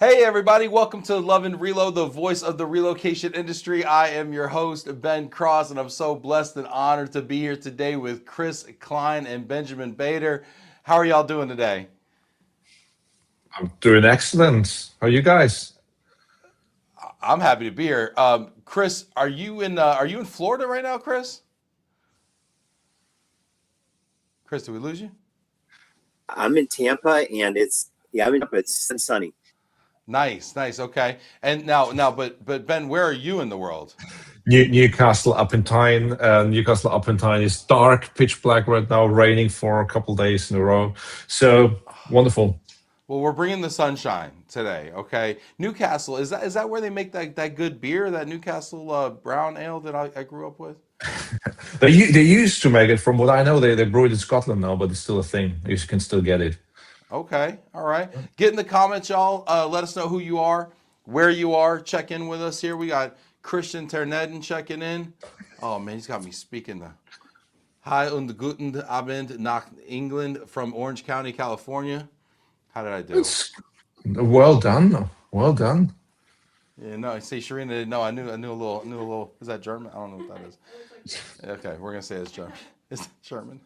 Hey everybody, welcome to Love and Reload, the voice of the relocation industry. I am your host, Ben Cross, and I'm so blessed and honored to be here today with Chris Kline and Benjamin Bader. How are y'all doing today? I'm doing excellent. How are you guys? I'm happy to be here. Chris, are you in Florida right now, Chris? Chris, did we lose you? I'm in Tampa, and it's sunny. Nice, nice, okay. And but Ben, where are you in the world? Newcastle upon Tyne. Newcastle upon Tyne is dark, pitch black right now, raining for a couple days in a row. So wonderful. Well, we're bringing the sunshine today, okay? Newcastle, is that where they make that good beer, that Newcastle brown ale that I grew up with? They used to make it, from what I know, they brew it in Scotland now, but it's still a thing. You can still get it. Okay, all right. Get in the comments, y'all. Let us know who you are, where you are. Check in with us here. We got Christian Terneden checking in. Oh man, he's got me speaking the Hi und guten Abend nach England from Orange County, California. How did I do? It's well done. Well done. Yeah, no, see, Sharina didn't know. I knew a little. Is that German? I don't know what that is. Okay, we're gonna say it's German. Is it German?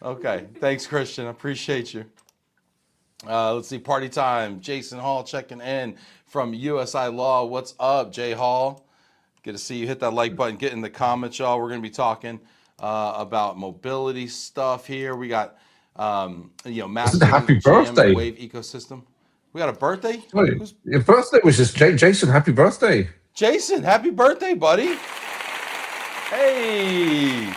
Okay, thanks, Christian. I appreciate you. Let's see, party time. Jason Hall checking in from USI Law. What's up, Jay Hall? Good to see you. Hit that like button. Get in the comments, y'all. We're gonna be talking about mobility stuff here. We got Isn't it happy MasteringGM birthday? Wave ecosystem. We got a birthday. Sorry, Who's your birthday was just Jason. Happy birthday. Jason? Happy birthday, buddy. Hey,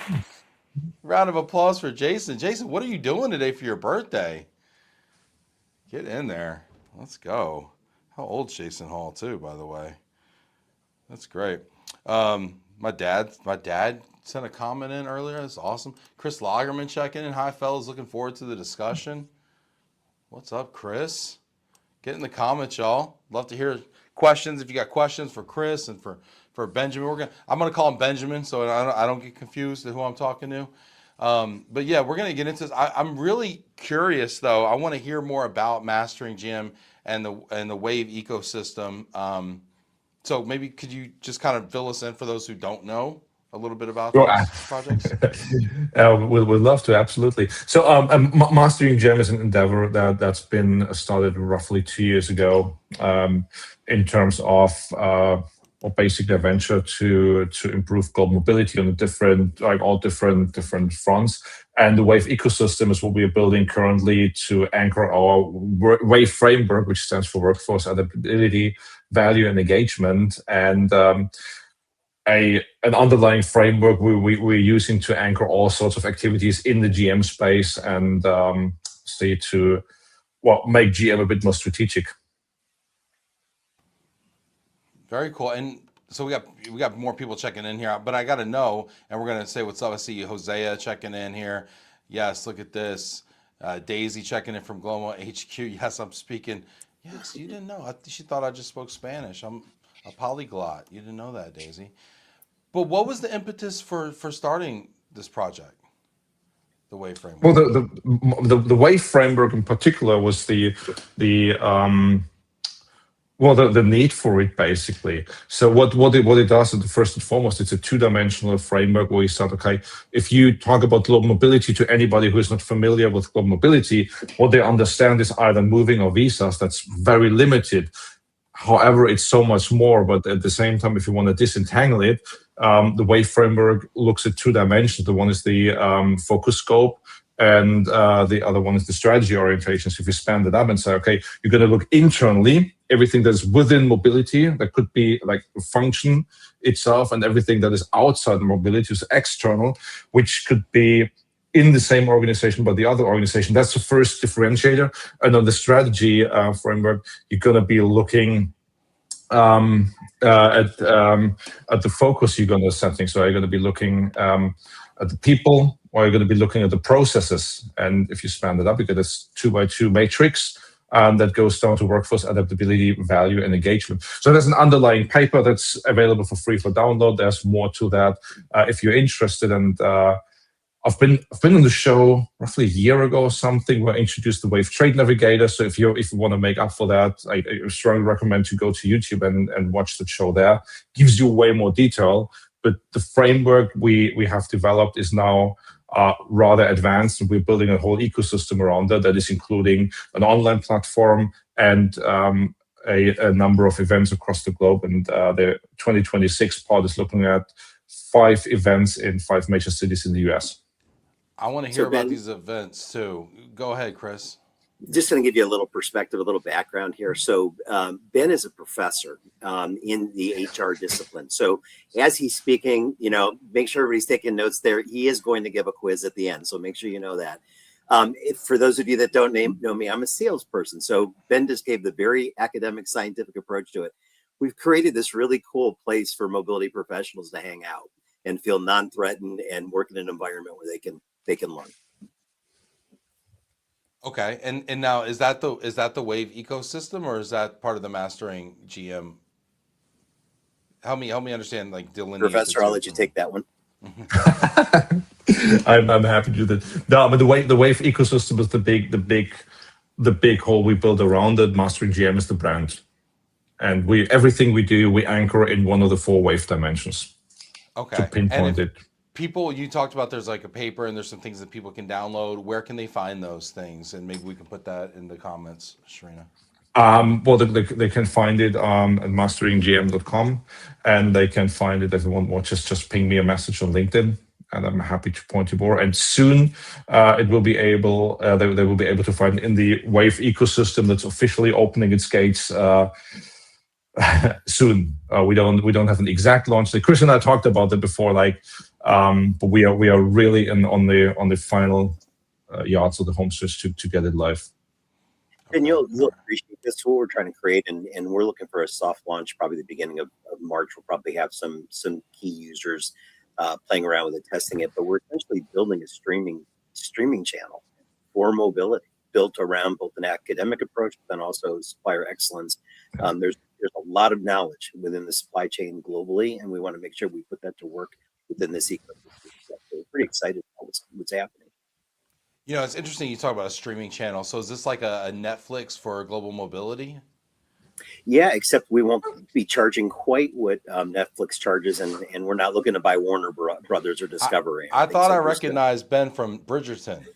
round of applause for Jason. Jason, what are you doing today for your birthday? Get in there. Let's go. How old's Jason Hall too, by the way? That's great. My dad sent a comment in earlier. That's awesome. Chris Lagerman checking in. Hi, fellas. Looking forward to the discussion. What's up, Chris? Get in the comments, y'all. Love to hear questions. If you got questions for Chris and for Benjamin, I'm gonna call him Benjamin, so I don't get confused to who I'm talking to. But yeah, we're gonna get into this. I'm really curious though. I want to hear more about MasteringGM and the Wave ecosystem. So maybe could you just kind of fill us in for those who don't know a little bit about Well, these projects? we'd love to, absolutely. So, MasteringGM is an endeavor that's been started roughly 2 years ago, in terms of or basically a venture to improve global mobility on all different fronts. And the Wave ecosystem is what we are building currently to anchor our Wave framework, which stands for workforce adaptability, value, and engagement. And an underlying framework we're using to anchor all sorts of activities in the GM space and make GM a bit more strategic. Very cool. And so we got more people checking in here, but I got to know, and we're gonna say what's up. I see Hosea checking in here. Yes, look at this. Daisy checking in from Global HQ. Yes, I'm speaking. Yes, you didn't know. She thought I just spoke Spanish. I'm a polyglot. You didn't know that, Daisy. But what was the impetus for starting this project, the Wave framework? Well, the Wave framework in particular was the need for it, basically. So what it does is, first and foremost, it's a two-dimensional framework where you start, okay, if you talk about global mobility to anybody who is not familiar with global mobility, what they understand is either moving or visas. That's very limited. However, it's so much more, but at the same time, if you want to disentangle it, the Wave framework looks at two dimensions. The one is the focus scope, and the other one is the strategy orientation. So if you span it up and say, okay, you're going to look internally, everything that's within mobility, that could be like function itself, and everything that is outside mobility is external, which could be in the same organization, but the other organization. That's the first differentiator. And on the strategy framework, you're going to be looking at the focus you're going to setting. So you're going to be looking at the people, or you're going to be looking at the processes. And if you span it up, you get this 2x2 matrix that goes down to workforce adaptability, value, and engagement. So there's an underlying paper that's available for free for download. There's more to that if you're interested. And I've been on the show roughly a year ago or something where I introduced the Wave Trade Navigator. So if you want to make up for that, I strongly recommend to go to YouTube and watch the show there. Gives you way more detail, but the framework we have developed is now rather advanced, and we're building a whole ecosystem around that is including an online platform and a number of events across the globe. And the 2026 part is looking at 5 events in 5 major cities in the US. I want to hear about these events too. Go ahead, Chris. Just going to give you a little perspective, a little background here. So Ben is a professor in the HR discipline. So as he's speaking, make sure everybody's taking notes there. He is going to give a quiz at the end. So make sure you know that. For those of you that don't know me, I'm a salesperson. So Ben just gave the very academic, scientific approach to it. We've created this really cool place for mobility professionals to hang out and feel non-threatened and work in an environment where they can learn. Okay, and now is that the Wave ecosystem, or is that part of the MasteringGM? Help me understand, like, delineate. Professor, I'll let you take that one. I'm happy to do that. No, but the Wave ecosystem is the big hole we build around it. MasteringGM is the brand, and everything we do, we anchor in one of the 4 Wave dimensions. Okay. To pinpoint it. People, you talked about there's like a paper and there's some things that people can download. Where can they find those things? And maybe we can put that in the comments, Sharina. Well, they can find it at masteringgm.com, and they can find it if they want more. Just ping me a message on LinkedIn, and I'm happy to point you more. And soon, it will be able. They will be able to find it in the Wave ecosystem that's officially opening its gates. Soon. We don't have an exact launch. Chris and I talked about that before, but we are really on the final yards of the home stretch to get it live. And you'll appreciate this. What we're trying to create, and we're looking for a soft launch, probably the beginning of March. We'll probably have some key users playing around with it, testing it. But we're essentially building a streaming channel for mobility, built around both an academic approach, but then also supplier excellence. There's a lot of knowledge within the supply chain globally, and we want to make sure we put that to work within this ecosystem. So we're pretty excited about what's happening. It's interesting you talk about a streaming channel. So is this like a Netflix for global mobility? Yeah, except we won't be charging quite what Netflix charges, and we're not looking to buy Warner Brothers or Discovery. I thought I recognized Ben from Bridgerton.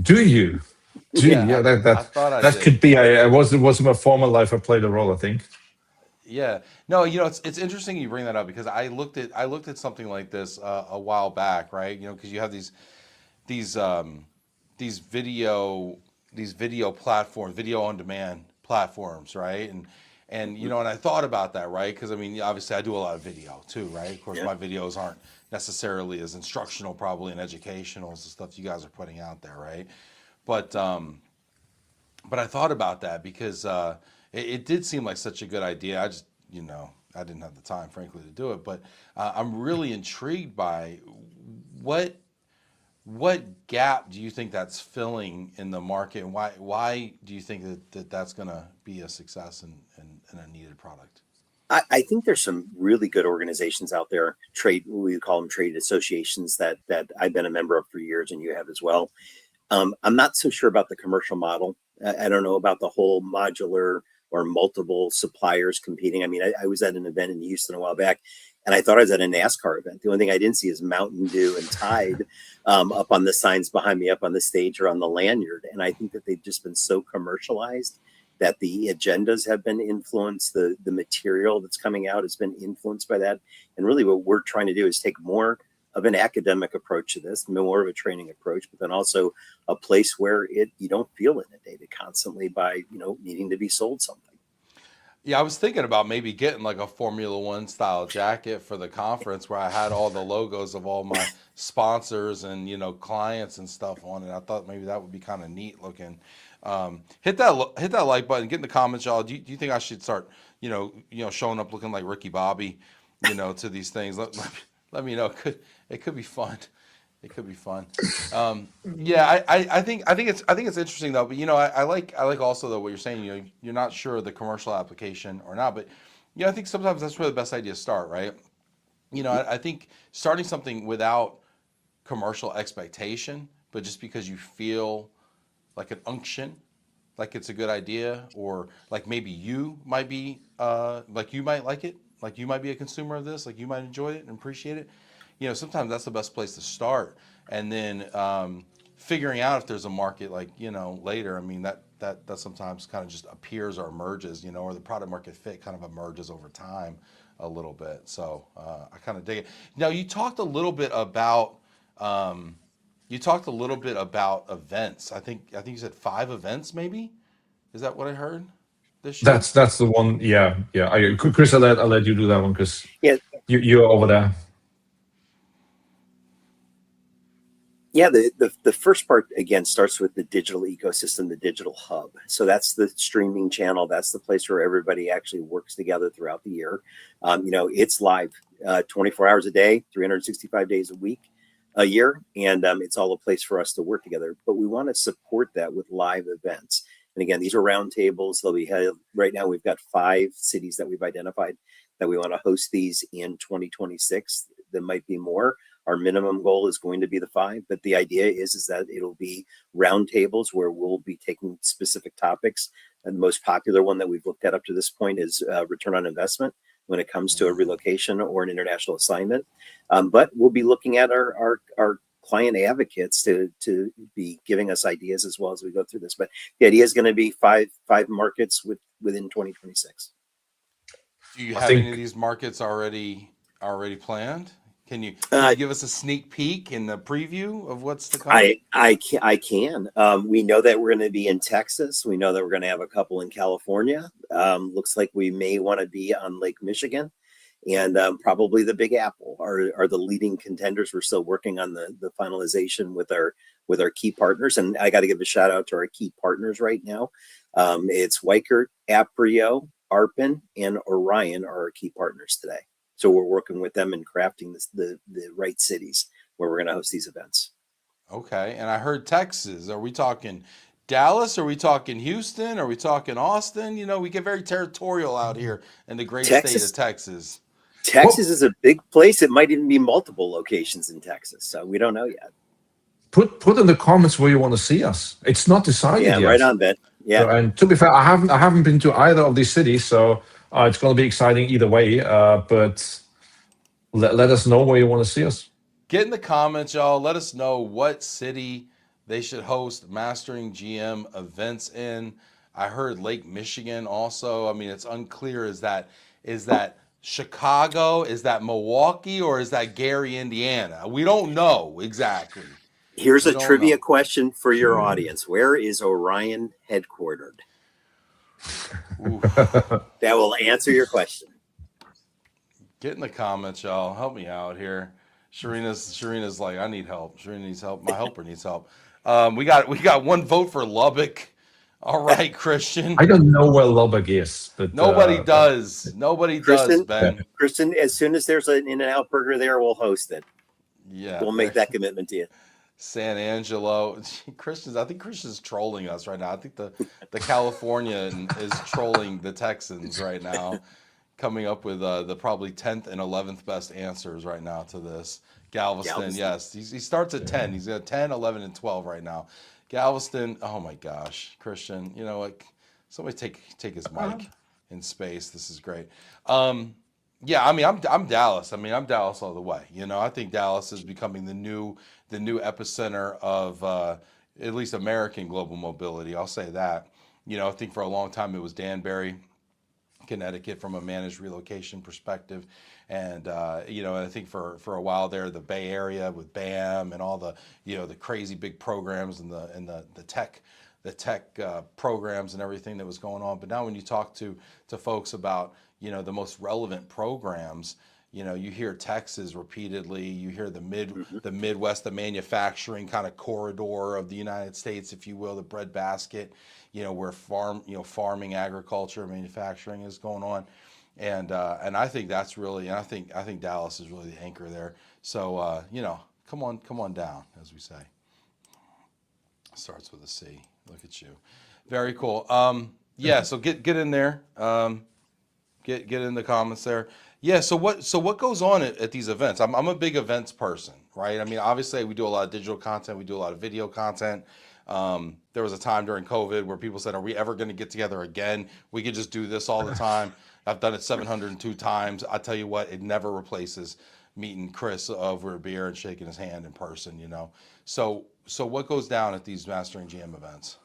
Do you? Yeah, that could be. I was in my former life. I played a role, I think. Yeah, no, it's interesting you bring that up, because I looked at something like this a while back, right? Because you have these video platforms, video on demand platforms, right? And and I thought about that, right? Because obviously I do a lot of video too, right? Of course, my videos aren't necessarily as instructional, probably, and educational as the stuff you guys are putting out there, right? But I thought about that because it did seem like such a good idea. I just, I didn't have the time, frankly, to do it. But I'm really intrigued by what gap do you think that's filling in the market, and why do you think that's going to be a success and a needed product? I think there's some really good organizations out there, we call them trade associations, that I've been a member of for years, and you have as well. I'm not so sure about the commercial model. I don't know about the whole modular or multiple suppliers competing. I was at an event in Houston a while back, and I thought I was at a NASCAR event. The only thing I didn't see is Mountain Dew and Tide up on the signs behind me, up on the stage or on the lanyard. And I think that they've just been so commercialized that the agendas have been influenced. The material that's coming out has been influenced by that. And really what we're trying to do is take more of an academic approach to this, more of a training approach, but then also a place where you don't feel inundated constantly by needing to be sold something. Yeah, I was thinking about maybe getting like a Formula One style jacket for the conference where I had all the logos of all my sponsors and clients and stuff on it. I thought maybe that would be kind of neat looking. Hit that like button. Get in the comments, y'all. Do you think I should start showing up looking like Ricky Bobby, to these things? Let me know. It could be fun. It could be fun. Yeah, I think it's interesting though. But I like also though what you're saying. You're not sure of the commercial application or not, but I think sometimes that's where the best ideas start, right? I think starting something without commercial expectation, but just because you feel like an unction, like it's a good idea, or like maybe you might be, like you might like it, like you might be a consumer of this, like you might enjoy it and appreciate it. Sometimes that's the best place to start, and then figuring out if there's a market, like later. I mean that sometimes kind of just appears or emerges, or the product market fit kind of emerges over time a little bit. So I kind of dig it. Now you talked a little bit about events. I think you said 5 events, maybe. Is that what I heard this year? That's the one. Yeah. Chris, I'll let you do that one because Yeah. you're over there. Yeah, the first part again starts with the digital ecosystem, the digital hub. So that's the streaming channel. That's the place where everybody actually works together throughout the year. It's live 24 hours a day, 365 days a year, and it's all a place for us to work together. But we want to support that with live events. And again, these are roundtables. They'll be held. Right now, we've got 5 cities that we've identified that we want to host these in 2026. There might be more. Our minimum goal is going to be the 5, but the idea is that it'll be roundtables where we'll be taking specific topics. And the most popular one that we've looked at up to this point is return on investment when it comes to a relocation or an international assignment. But we'll be looking at our client advocates to be giving us ideas as well as we go through this. But the idea is going to be five markets within 2026. Do you have any of these markets already planned? Can you give us a sneak peek in the preview of what's to come? I can. We know that we're going to be in Texas. We know that we're going to have a couple in California. Looks like we may want to be on Lake Michigan, and probably the Big Apple are the leading contenders. We're still working on the finalization with our key partners, and I got to give a shout out to our key partners right now. It's Weichert, Aprio, Arpin, and Orion are our key partners today. So we're working with them and crafting the right cities where we're going to host these events. Okay. And I heard Texas. Are we talking Dallas? Are we talking Houston? Are we talking Austin? We get very territorial out here in the great state of Texas. Texas is a big place. It might even be multiple locations in Texas. So we don't know yet. Put in the comments where you want to see us. It's not decided yet. Yeah, right on, Ben. Yeah. So, and to be fair, I haven't been to either of these cities, so it's going to be exciting either way. But let us know where you want to see us. Get in the comments, y'all. Let us know what city they should host MasteringGM events in. I heard Lake Michigan also. I mean, it's unclear. Is that Chicago? Is that Milwaukee? Or is that Gary, Indiana? We don't know exactly. Here's a trivia question for your audience. Where is Orion headquartered? That will answer your question. Get in the comments, y'all. Help me out here. Sharina's like, I need help. Sharina needs help. My helper needs help. We got 1 vote for Lubbock. All right, Christian. I don't know where Lubbock is, but nobody does. Nobody does, Ben. Christian, as soon as there's an In-N-Out burger there, we'll host it. Yeah, we'll make that commitment to you. San Angelo. I think Christian's trolling us right now. I think the Californian is trolling the Texans right now, coming up with the probably 10th and 11th best answers right now to this. Galveston. Yes. He starts at 10. He's got 10, 11, and 12 right now. Galveston, oh my gosh. Christian, you know what? Somebody take his mic in space. This is great. Yeah, I mean, I'm Dallas. I mean, I'm Dallas all the way. I think Dallas is becoming the new epicenter of at least American global mobility. I'll say that. I think for a long time it was Danbury, Connecticut, from a managed relocation perspective, and I think for a while there, the Bay Area with BAM and all the the crazy big programs and the tech programs and everything that was going on. But now when you talk to folks about the most relevant programs, you hear Texas repeatedly, you hear the Midwest, the manufacturing kind of corridor of the United States, if you will, the breadbasket, where farming, agriculture, manufacturing is going on. And I think that's really, and I think Dallas is really the anchor there. So, come on down, as we say. Starts with a C. Look at you. Very cool. Yeah. So get in there. Get in the comments there. Yeah. So what goes on at these events? I'm a big events person, right? I mean, obviously we do a lot of digital content, we do a lot of video content. There was a time during COVID where people said, are we ever going to get together again? We could just do this all the time. I've done it 702 times. I tell you what, it never replaces meeting Chris over a beer and shaking his hand in person, you know? So what goes down at these Mastering GM events?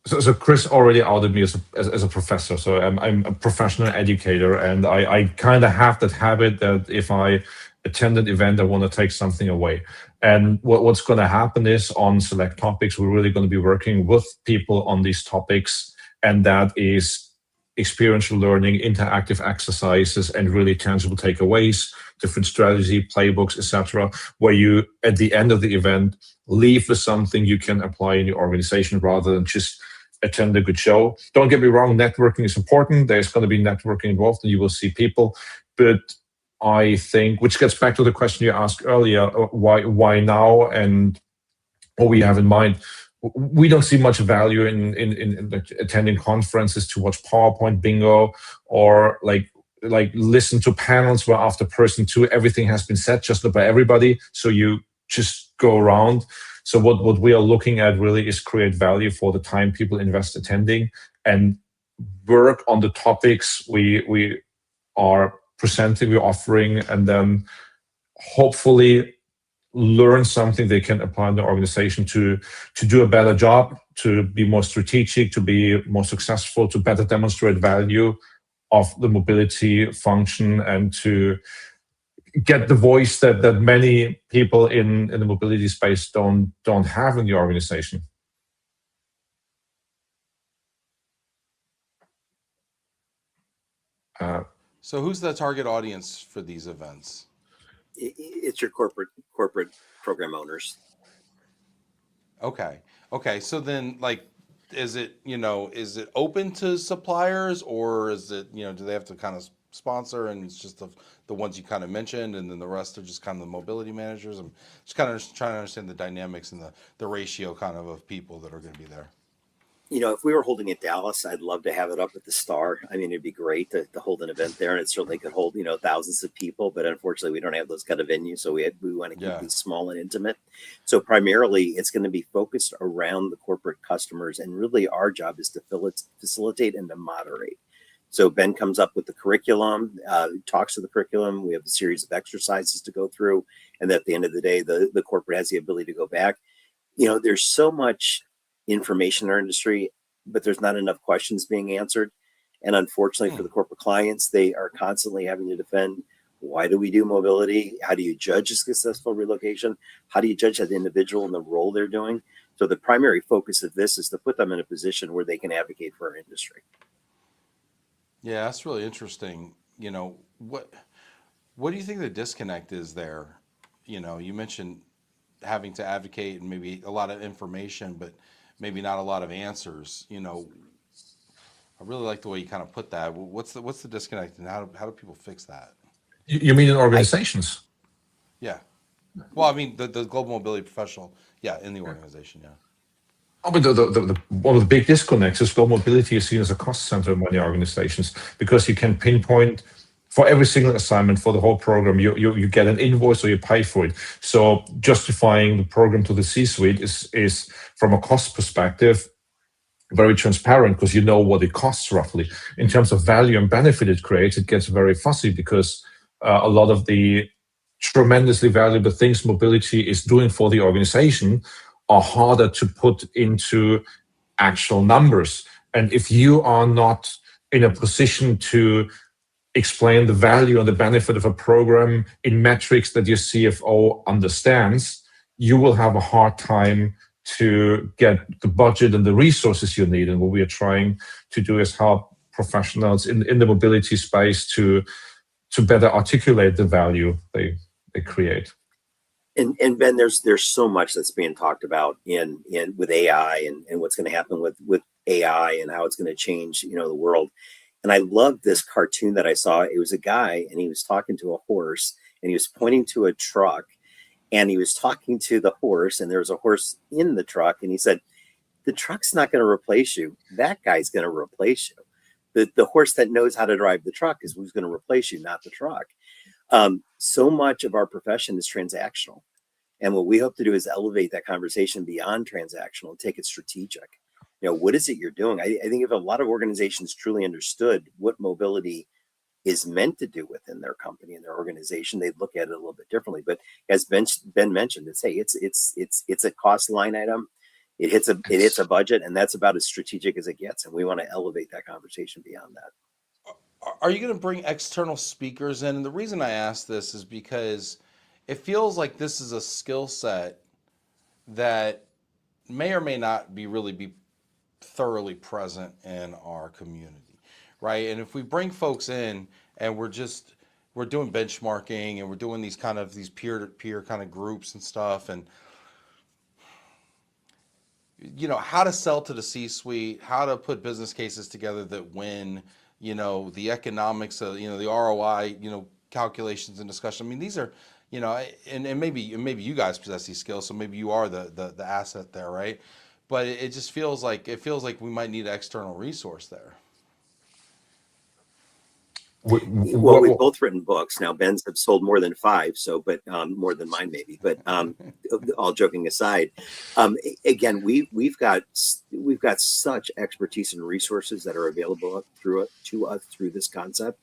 So Chris already outed me as a professor. So I'm a professional educator, and I kind of have that habit that if I attend an event, I want to take something away. And what's going to happen is on select topics, we're really going to be working with people on these topics, and that is experiential learning, interactive exercises, and really tangible takeaways, different strategy, playbooks, etc., where you, at the end of the event, leave with something you can apply in your organization rather than just attend a good show. Don't get me wrong, networking is important. There's going to be networking involved and you will see people. But I think, which gets back to the question you asked earlier, why now and what we have in mind. We don't see much value in attending conferences to watch PowerPoint bingo or like listen to panels where after person two, everything has been said just by everybody. So you just go around. So what we are looking at really is create value for the time people invest attending and work on the topics we are presenting, we're offering, and then hopefully learn something they can apply in the organization to do a better job, to be more strategic, to be more successful, to better demonstrate value of the mobility function, and to get the voice that many people in the mobility space don't have in the organization. So who's the target audience for these events? It's your corporate program owners. Okay. So then, like, is it open to suppliers, or is it, do they have to kind of sponsor, and it's just the ones you kind of mentioned, and then the rest are just kind of the mobility managers? I'm just kind of trying to understand the dynamics and the ratio kind of people that are going to be there. If we were holding at Dallas, I'd love to have it up at the Star. I mean, it'd be great to hold an event there, and it certainly could hold, thousands of people. But unfortunately, we don't have those kind of venues, so we want to keep these small and intimate. So primarily, it's going to be focused around the corporate customers, and really our job is to facilitate and to moderate. So Ben comes up with the curriculum, talks to the curriculum. We have a series of exercises to go through, and at the end of the day, the corporate has the ability to go back. There's so much information in our industry, but there's not enough questions being answered. And unfortunately for the corporate clients, they are constantly having to defend, why do we do mobility? How do you judge a successful relocation? How do you judge that individual and the role they're doing? So the primary focus of this is to put them in a position where they can advocate for our industry. Yeah, that's really interesting. What do you think the disconnect is there? You mentioned having to advocate and maybe a lot of information, but maybe not a lot of answers. I really like the way you kind of put that. What's the disconnect, and how do people fix that? You mean in organizations? Yeah. Well, I mean the global mobility professional. Yeah, in the organization. Yeah. Oh, but one of the big disconnects is global mobility is seen as a cost center in many organizations, because you can pinpoint for every single assignment for the whole program, you get an invoice or you pay for it. So justifying the program to the C-suite is from a cost perspective very transparent, because you know what it costs roughly. In terms of value and benefit it creates, it gets very fussy, because a lot of the tremendously valuable things mobility is doing for the organization are harder to put into actual numbers. And if you are not in a position to explain the value and the benefit of a program in metrics that your CFO understands, you will have a hard time to get the budget and the resources you need. And what we are trying to do is help professionals in the mobility space to better articulate the value they create. And Ben, there's so much that's being talked about in with AI and what's going to happen with AI and how it's going to change, the world. And I love this cartoon that I saw. It was a guy, and he was talking to a horse, and he was pointing to a truck, and he was talking to the horse, and there was a horse in the truck, and he said, the truck's not going to replace you. That guy's going to replace you. The horse that knows how to drive the truck is who's going to replace you, not the truck. So much of our profession is transactional. And what we hope to do is elevate that conversation beyond transactional and take it strategic. What is it you're doing? I think if a lot of organizations truly understood what mobility is meant to do within their company and their organization, they'd look at it a little bit differently. But as Ben mentioned, it's a cost line item. It hits a budget, and that's about as strategic as it gets. And we want to elevate that conversation beyond that. Are you going to bring external speakers in? And the reason I ask this is because it feels like this is a skill set that may or may not really be thoroughly present in our community, right? And if we bring folks in and we're doing benchmarking and we're doing these peer-to-peer kind of groups and stuff, and how to sell to the C-suite, how to put business cases together that win, the economics of, the ROI, calculations and discussion. I mean, these are, and maybe you guys possess these skills, so maybe you are the asset there, right? But it just feels like we might need an external resource there. Well, we've both written books. Now, Ben's have sold more than 5, but more than mine maybe. But all joking aside, again, we've got such expertise and resources that are available to us through this concept.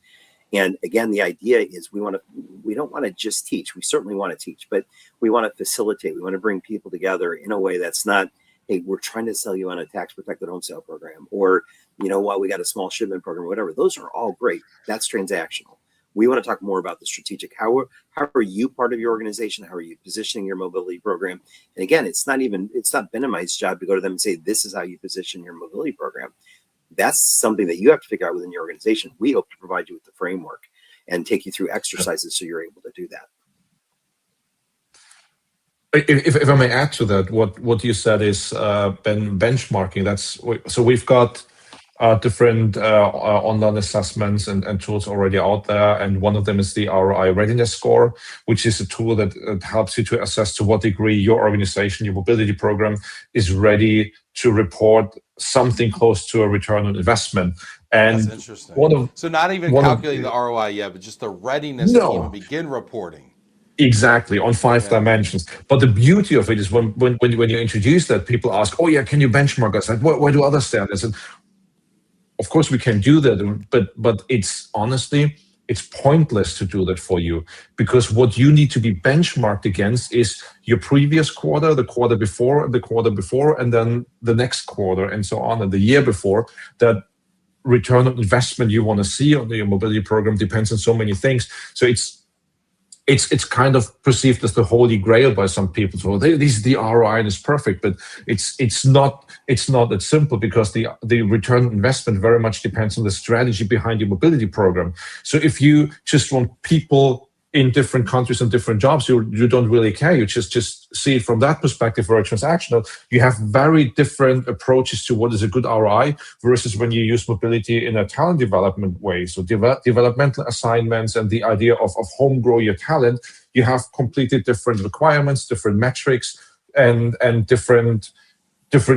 And again, the idea is we don't want to just teach. We certainly want to teach, but we want to facilitate. We want to bring people together in a way that's not, hey, we're trying to sell you on a tax protected home sale program, or we got a small shipment program, or whatever. Those are all great. That's transactional. We want to talk more about the strategic. How are you part of your organization? How are you positioning your mobility program? And again, it's not Ben and my job to go to them and say, this is how you position your mobility program. That's something that you have to figure out within your organization. We hope to provide you with the framework and take you through exercises so you're able to do that. If I may add to that, what you said is benchmarking. So we've got different online assessments and tools already out there, and one of them is the ROI readiness score, which is a tool that helps you to assess to what degree your organization, your mobility program, is ready to report something close to a return on investment. And that's interesting. So not even calculating the ROI yet, but just the readiness to even begin reporting. Exactly, on 5 dimensions. But the beauty of it is when you introduce that, people ask, oh yeah, can you benchmark us? Like, where do others stand? I said, of course we can do that, but it's honestly, it's pointless to do that for you, because what you need to be benchmarked against is your previous quarter, the quarter before, and then the next quarter, and so on, and the year before. That return on investment you want to see on your mobility program depends on so many things. So it's kind of perceived as the holy grail by some people. So the ROI is perfect, but it's not that simple, because the return on investment very much depends on the strategy behind your mobility program. So if you just want people in different countries and different jobs, you don't really care. You just see it from that perspective, very transactional. You have very different approaches to what is a good ROI versus when you use mobility in a talent development way. So developmental assignments and the idea of home grow your talent, you have completely different requirements, different metrics, and different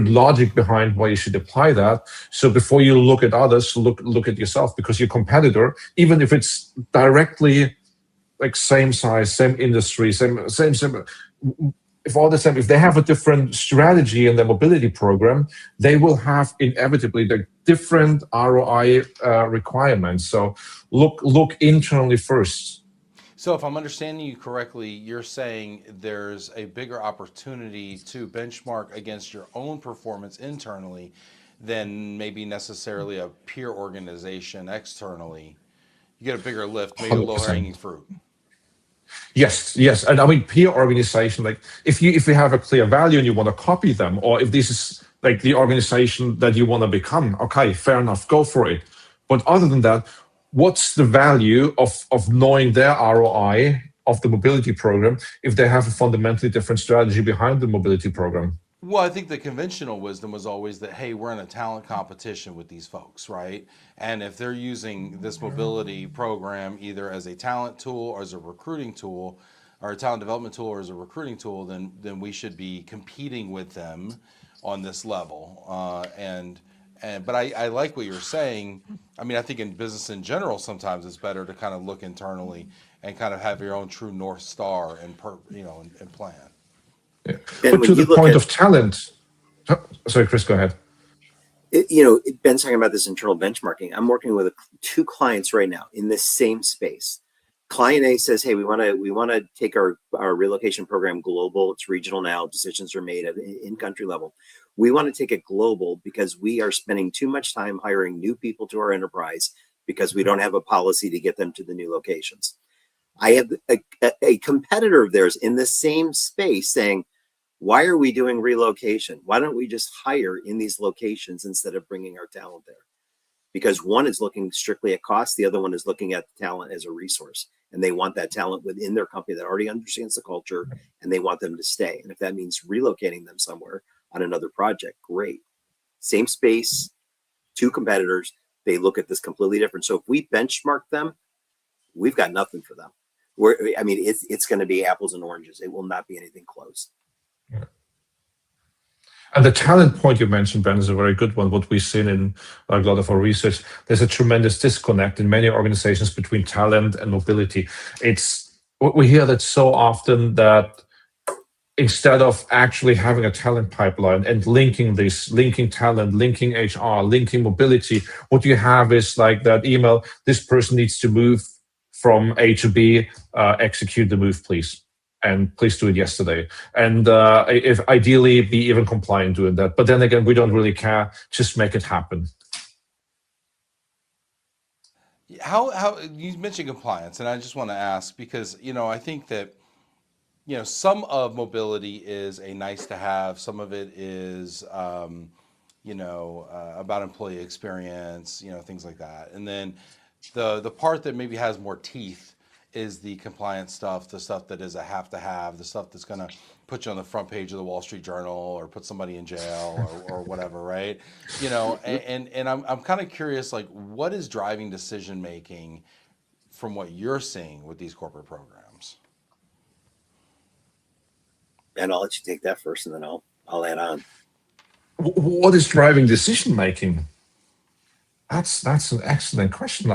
logic behind why you should apply that. So before you look at others, look at yourself, because your competitor, even if it's directly like same size, same industry, same. If all the same, if they have a different strategy in their mobility program, they will have inevitably the different ROI requirements. So look internally first. So if I'm understanding you correctly, you're saying there's a bigger opportunity to benchmark against your own performance internally than maybe necessarily a peer organization externally. You get a bigger lift, maybe 100%. A lower hanging fruit. Yes, and I mean peer organization. Like if you have a clear value and you want to copy them, or if this is like the organization that you want to become, okay, fair enough, go for it. But other than that, what's the value of knowing their ROI of the mobility program if they have a fundamentally different strategy behind the mobility program? Well, I think the conventional wisdom was always that, hey, we're in a talent competition with these folks, right? And if they're using this mobility program either as a talent tool or as a recruiting tool, or a talent development tool or as a recruiting tool, then we should be competing with them on this level. But I like what you're saying. I mean, I think in business in general, sometimes it's better to kind of look internally and kind of have your own true North Star and plan. Ben, But when to you the look point at, of talent, sorry, Chris, go ahead. Ben's talking about this internal benchmarking. I'm working with two clients right now in this same space. Client A says, "Hey, we want to take our relocation program global. It's regional now. Decisions are made at in country level. We want to take it global because we are spending too much time hiring new people to our enterprise because we don't have a policy to get them to the new locations." I have a competitor of theirs in the same space saying, "Why are we doing relocation? Why don't we just hire in these locations instead of bringing our talent there?" Because one is looking strictly at cost, the other one is looking at talent as a resource, and they want that talent within their company that already understands the culture, and they want them to stay. And if that means relocating them somewhere on another project, great. Same space, two competitors, they look at this completely different. So if we benchmark them, we've got nothing for them. It's going to be apples and oranges. It will not be anything close. And the talent point you mentioned, Ben, is a very good one. What we've seen in a lot of our research, there's a tremendous disconnect in many organizations between talent and mobility. We hear that so often that instead of actually having a talent pipeline and linking talent, linking HR, linking mobility, what you have is like that email, this person needs to move from A to B, execute the move, please. And please do it yesterday. And if ideally be even compliant doing that. But then again, we don't really care. Just make it happen. How you mentioned compliance, and I just want to ask because I think that some of mobility is a nice to have. Some of it is about employee experience, things like that. And then the part that maybe has more teeth is the compliance stuff, the stuff that is a have to have, the stuff that's going to put you on the front page of the Wall Street Journal or put somebody in jail or whatever, right? And I'm kind of curious, like, what is driving decision making from what you're seeing with these corporate programs? And I'll let you take that first, and then I'll add on. What is driving decision making? That's an excellent question.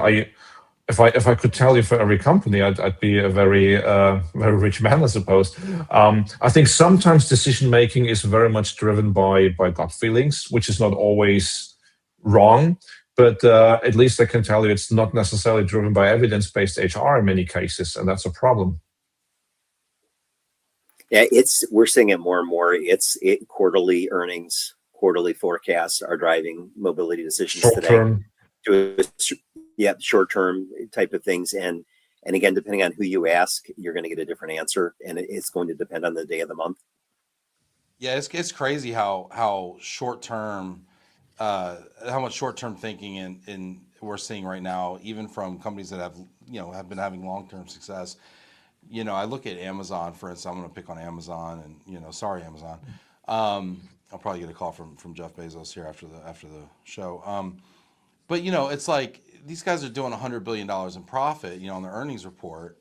If I could tell you for every company, I'd be a very very rich man, I suppose. I think sometimes decision making is very much driven by gut feelings, which is not always wrong. But at least I can tell you it's not necessarily driven by evidence-based HR in many cases, and that's a problem. Yeah, we're seeing it more and more. Quarterly earnings, quarterly forecasts are driving mobility decisions Short term. Short term type of things, and again, depending on who you ask, you're going to get a different answer, and it's going to depend on the day of the month. Yeah, it's crazy how short term, how much short term thinking in we're seeing right now, even from companies that have been having long term success. I look at Amazon, for instance. I'm going to pick on Amazon, and sorry, Amazon. I'll probably get a call from Jeff Bezos here after the show. But it's like these guys are doing $100 billion in profit, on their earnings report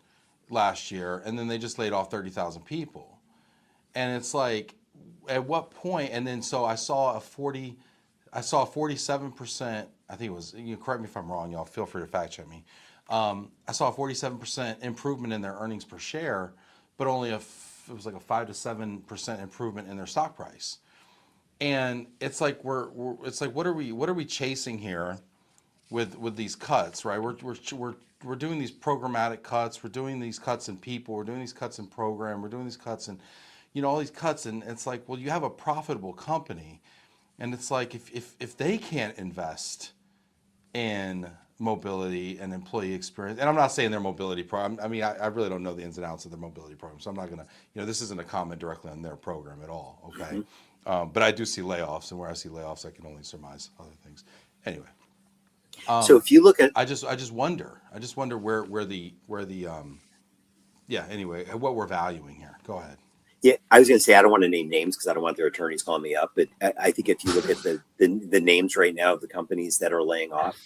last year, and then they just laid off 30,000 people, and it's like, at what point? And then so I saw a 47%. I think it was. Correct me if I'm wrong, y'all. Feel free to fact check me. I saw a 47% improvement in their earnings per share, but only it was like a 5 to 7% improvement in their stock price. And it's like it's like what are we chasing here with these cuts, right? We're doing these programmatic cuts, we're doing these cuts in people, we're doing these cuts in program, we're doing these cuts in all these cuts, and it's like, well, you have a profitable company, and it's like if they can't invest in mobility and employee experience. And I'm not saying their mobility program. I mean, I really don't know the ins and outs of their mobility program, so I'm not gonna. This isn't a comment directly on their program at all. Okay, but I do see layoffs, and where I see layoffs, I can only surmise other things. Anyway, so if you look at, I just wonder where the Anyway, what we're valuing here. Go ahead. Yeah, I was going to say, I don't want to name names because I don't want their attorneys calling me up. But I think if you look at the names right now of the companies that are laying off,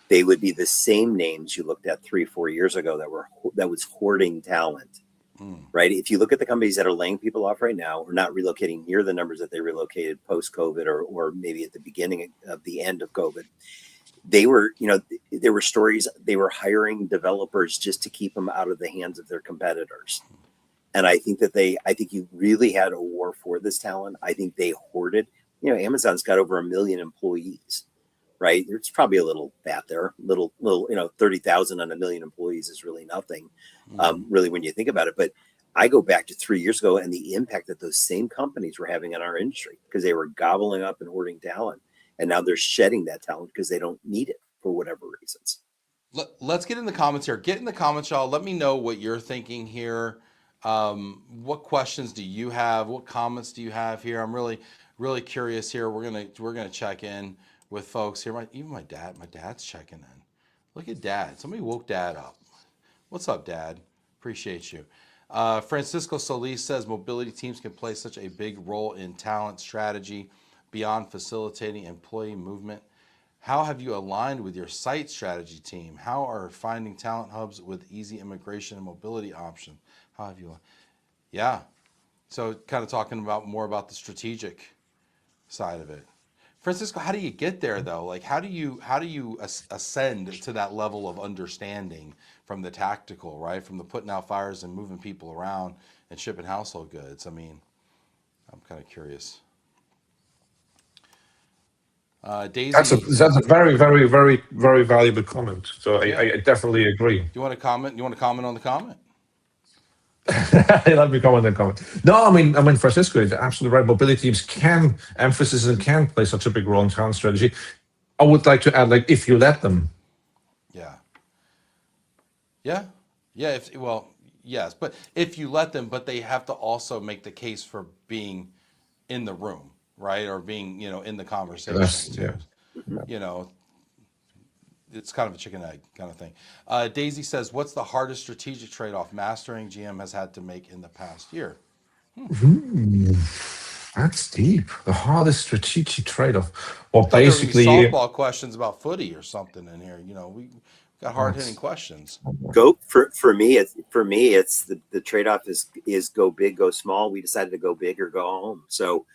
they would be the same names you looked at 3-4 years ago that was hoarding talent, right? If you look at the companies that are laying people off right now, or not relocating near the numbers that they relocated post-COVID, or maybe at the beginning of the end of COVID, there were stories. They were hiring developers just to keep them out of the hands of their competitors. And I think you really had a war for this talent. I think they hoarded. Amazon's got over 1 million employees, right? There's probably a little fat there, little, 30,000 on 1 million employees is really nothing, really, when you think about it. But I go back to 3 years ago and the impact that those same companies were having on our industry, because they were gobbling up and hoarding talent. And now they're shedding that talent because they don't need it for whatever reasons. Let's get in the comments here. Get in the comments, y'all. Let me know what you're thinking here. What questions do you have? What comments do you have here? I'm really curious here. We're gonna check in with folks here. Even my dad's checking in. Look at Dad. Somebody woke Dad up. What's up, Dad? Appreciate you. Francisco Solis says mobility teams can play such a big role in talent strategy beyond facilitating employee movement. How have you aligned with your site strategy team? How are finding talent hubs with easy immigration and mobility options? How have you? Yeah. So kind of talking more about the strategic side of it. Francisco, how do you get there though? Like, how do you ascend to that level of understanding from the tactical, right? From the putting out fires and moving people around and shipping household goods. I mean, I'm kind of curious. Daisy, That's a very, very, very, very valuable comment. So yeah. I definitely agree. Do you want to comment? You want to comment on the comment? Let me comment on the comment. No, I mean, Francisco is absolutely right. Mobility teams can play such a big role in talent strategy. I would like to add, like, if you let them. Yeah. Yes, but if you let them, but they have to also make the case for being in the room, right? Or being, in the conversation. It's kind of a chicken egg kind of thing. Daisy says, what's the hardest strategic trade-off MasteringGM has had to make in the past year? That's deep. The hardest strategic trade-off. Well, basically, softball questions about footy or something in here. We got hard-hitting questions. For me, it's the trade-off is go big, go small. We decided to go big or go home. So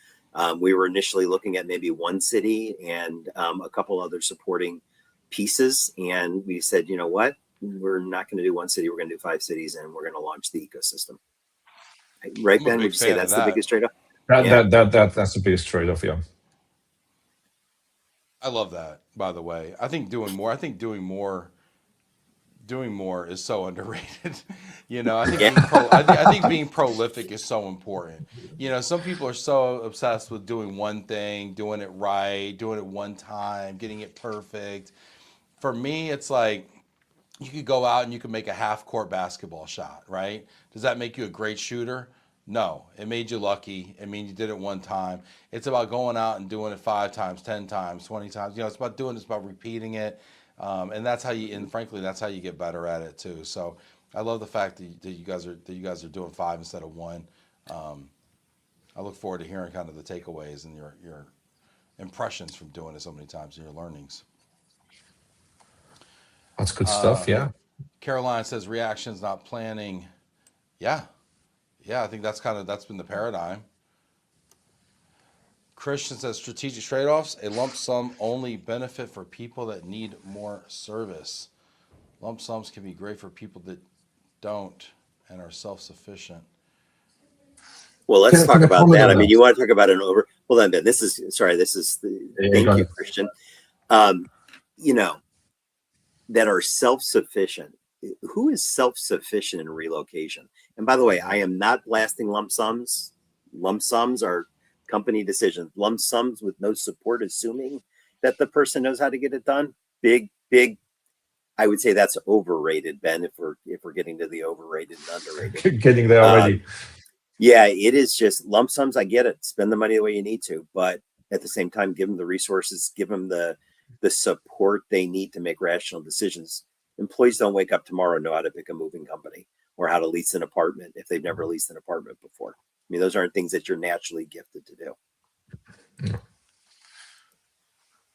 we were initially looking at maybe one city and a couple other supporting pieces, and we said, you know what, we're not going to do one city, we're going to do 5 cities, and we're going to launch the ecosystem. Right, Ben? Would you say that's the biggest trade-off? That's the biggest trade-off. Yeah, I love that. By the way, I think doing more is so underrated. I think being prolific is so important. Some people are so obsessed with doing one thing, doing it right, doing it one time, getting it perfect. For me, it's like you could go out and you could make a half-court basketball shot, right? Does that make you a great shooter? No, it made you lucky. It means you did it one time. It's about going out and doing it 5 times, 10 times, 20 times. It's about repeating it. And that's frankly, that's how you get better at it too. So I love the fact that you guys are doing 5 instead of 1. I look forward to hearing kind of the takeaways and your impressions from doing it so many times and your learnings. That's good stuff. Yeah. Caroline says reactions, not planning. Yeah. I think that's been the paradigm. Christian says strategic trade-offs, a lump sum only benefit for people that need more service. Lump sums can be great for people that don't and are self-sufficient. Well, let's talk about that. I mean, you want to talk about an over? Well, then, Ben, thank you, Christian. That are self-sufficient. Who is self-sufficient in relocation? And by the way, I am not blasting lump sums. Lump sums are company decisions. Lump sums with no support, assuming that the person knows how to get it done. Big. I would say that's overrated, Ben. If we're getting to the overrated and underrated, getting there already. Yeah, it is just lump sums. I get it. Spend the money the way you need to, but at the same time, give them the resources, give them the support they need to make rational decisions. Employees don't wake up tomorrow and know how to pick a moving company or how to lease an apartment if they've never leased an apartment before. I mean, those aren't things that you're naturally gifted to do. Yeah.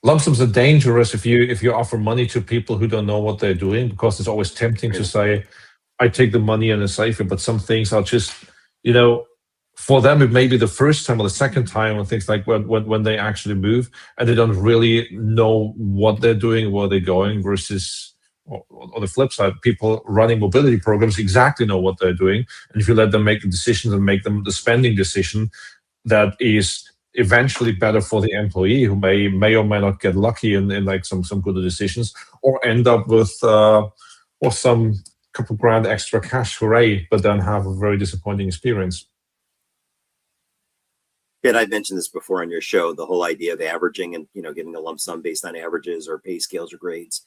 Lump sums are dangerous if you offer money to people who don't know what they're doing, because it's always tempting to say, I take the money and it's safer, but some things are just, for them, it may be the first time or the second time, or things like when they actually move and they don't really know what they're doing, where they're going, versus on the flip side, people running mobility programs exactly know what they're doing. And if you let them make the decisions and make them the spending decision that is eventually better for the employee, who may or may not get lucky in like some good decisions, or end up with or some couple grand extra cash, hooray, but then have a very disappointing experience. Ben, I've mentioned this before on your show, the whole idea of averaging and, getting a lump sum based on averages or pay scales or grades.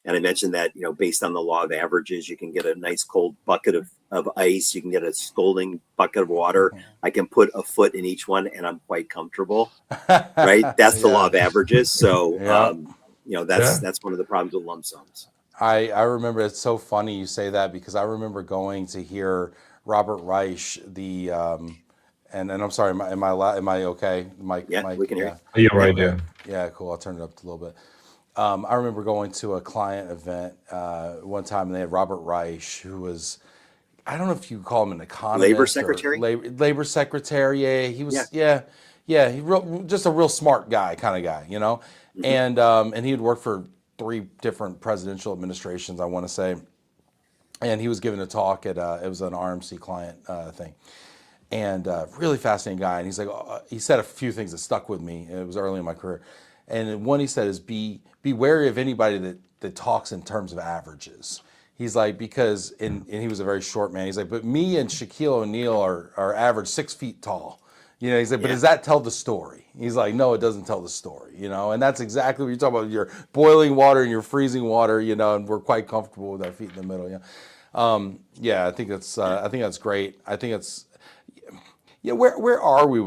And I mentioned that, based on the law of averages, you can get a nice cold bucket of ice. You can get a scalding bucket of water. I can put a foot in each one and I'm quite comfortable, right? That's the law of averages. So, that's one of the problems with lump sums. I remember, it's so funny you say that, because I remember going to hear Robert Reich, and I'm sorry, am I okay? Mike, we can hear you. You're right, yeah. Yeah, cool. I'll turn it up a little bit. I remember going to a client event one time, and they had Robert Reich, who was, I don't know if you call him an economist. Labor secretary? Labor secretary, yeah. He was, he just a real smart guy, kind of guy, Mm-hmm. And he had worked for 3 different presidential administrations, I want to say. And he was giving a talk at, it was an RMC client thing. And really fascinating guy. And he's like, he said a few things that stuck with me. It was early in my career. And one he said is, be wary of anybody that talks in terms of averages. He's like, because, and he was a very short man. He's like, but me and Shaquille O'Neal are average 6 feet tall. He's like, but does that tell the story? He's like, no, it doesn't tell the story, And that's exactly what you're talking about. Your boiling water and your freezing water, and we're quite comfortable with our feet in the middle. I think that's great. I think it's, where are we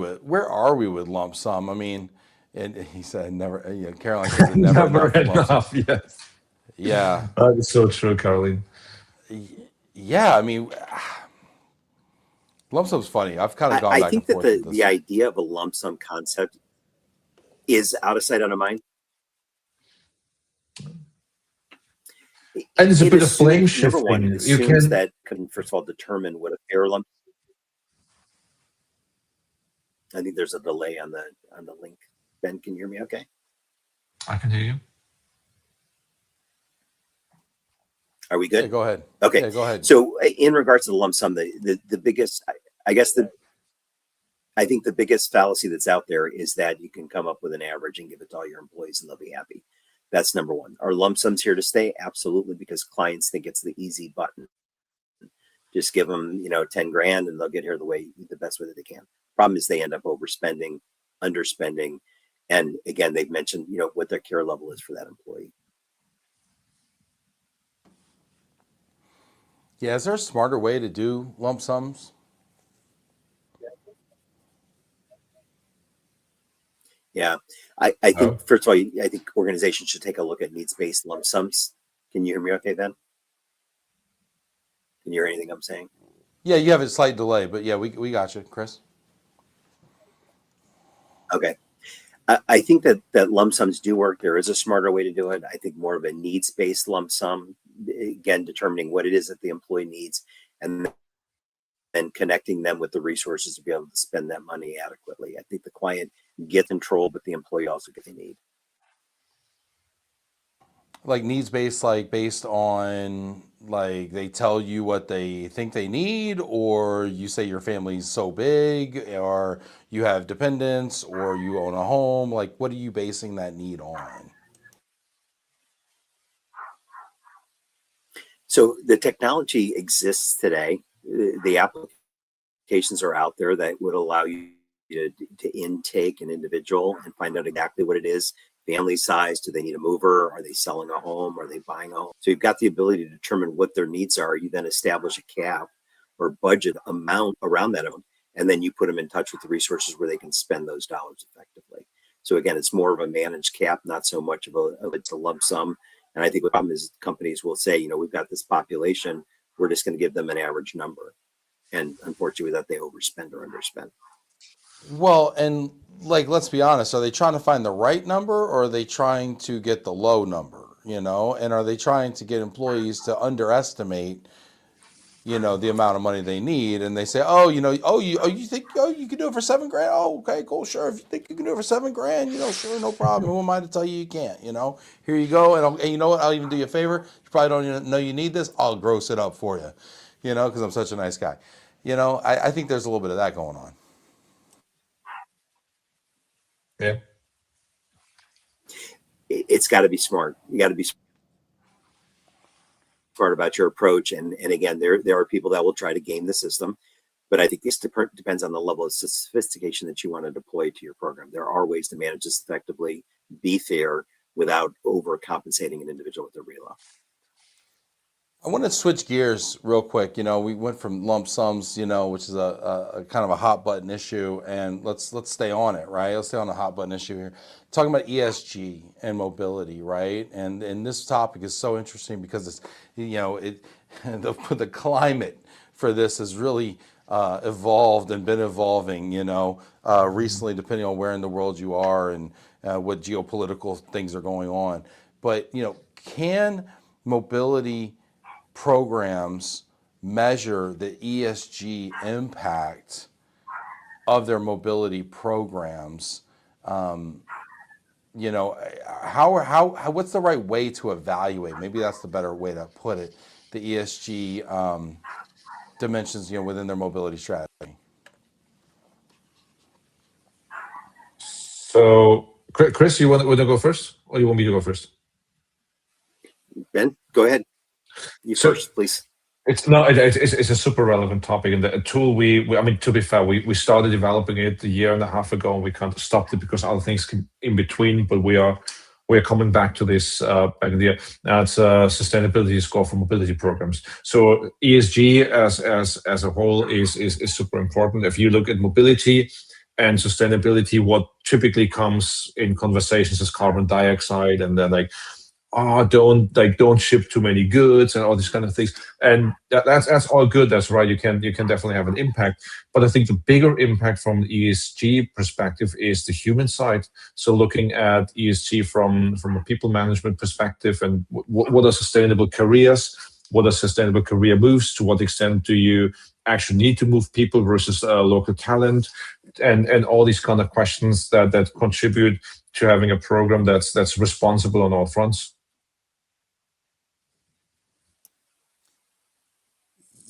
with lump sum? I mean, and he said never. Caroline says never enough. Yes. Yeah. That is so true, Caroline. Yeah, I mean, lump sum's funny. I've kind of gone back and forth. I think that the idea of a lump sum concept is out of sight, out of mind. And it's a bit of blame shifting. Number one, it assumes that can, first of all, determine what a fair lump. I think there's a delay on the link. Ben, can you hear me okay? I can hear you. Are we good? Yeah, go ahead. Okay. Yeah, go ahead. So in regards to the lump sum, the biggest, I think the biggest fallacy that's out there is that you can come up with an average and give it to all your employees and they'll be happy. That's number one. Are lump sums here to stay? Absolutely, because clients think it's the easy button. Just give them, 10 grand and they'll get here the best way that they can. Problem is they end up overspending, underspending. And again, they've mentioned, what their care level is for that employee. Yeah, is there a smarter way to do lump sums? Yeah, I think, first of all, I think organizations should take a look at needs-based lump sums. Can you hear me okay, Ben? Can you hear anything I'm saying? Yeah, you have a slight delay, but yeah, we got you, Chris. Okay. I think that lump sums do work. There is a smarter way to do it. I think more of a needs-based lump sum, again, determining what it is that the employee needs and then connecting them with the resources to be able to spend that money adequately. I think the client gets control, but the employee also gets what they need. Like needs-based, like based on, like they tell you what they think they need, or you say your family's so big, or you have dependents, or you own a home. Like, what are you basing that need on? So the technology exists today. The applications are out there that would allow you to intake an individual and find out exactly what it is. Family size, do they need a mover? Are they selling a home? Are they buying a home? So you've got the ability to determine what their needs are. You then establish a cap or budget amount around that, and then you put them in touch with the resources where they can spend those dollars effectively. So again, it's more of a managed cap, not so much of it's a lump sum. And I think the problem is companies will say, we've got this population, we're just going to give them an average number. And unfortunately, that they overspend or underspend. Well, and like, let's be honest, are they trying to find the right number, or are they trying to get the low number, and are they trying to get employees to underestimate the amount of money they need, and they say, oh, you think, you can do it for 7 grand? Oh, okay, cool, sure. If you think you can do it for 7 grand, sure, no problem. Who am I to tell you can't? Here you go, and you know what? I'll even do you a favor. You probably don't even know you need this. I'll gross it up for you, because I'm such a nice guy. I think there's a little bit of that going on. Yeah. It's got to be smart. You got to be smart about your approach. And again, there are people that will try to game the system, but I think this depends on the level of sophistication that you want to deploy to your program. There are ways to manage this effectively, be fair, without overcompensating an individual with their reload. I want to switch gears real quick. We went from lump sums, which is a kind of a hot button issue, and let's stay on it, right? Let's stay on the hot button issue here. Talking about ESG and mobility, right? And this topic is so interesting because it's, the climate for this has really evolved and been evolving, recently, depending on where in the world you are and what geopolitical things are going on. But can mobility programs measure the ESG impact of their mobility programs? What's the right way to evaluate? Maybe that's the better way to put it. The ESG dimensions, within their mobility strategy. So, Chris, you want to go first, or you want me to go first? Ben, go ahead. You first, please. It's a super relevant topic, and the tool I mean, to be fair, we started developing it a year and a half ago, and we kind of stopped it because other things came in between. But we're coming back to this back in the year. That's a sustainability score for mobility programs. So ESG as a whole is super important. If you look at mobility and sustainability, what typically comes in conversations is carbon dioxide, and then don't ship too many goods and all these kind of things. And that's all good. That's right. You can definitely have an impact. But I think the bigger impact from the ESG perspective is the human side. So looking at ESG from a people management perspective, and what are sustainable careers? What are sustainable career moves? To what extent do you actually need to move people versus local talent? And all these kind of questions that contribute to having a program that's responsible on all fronts.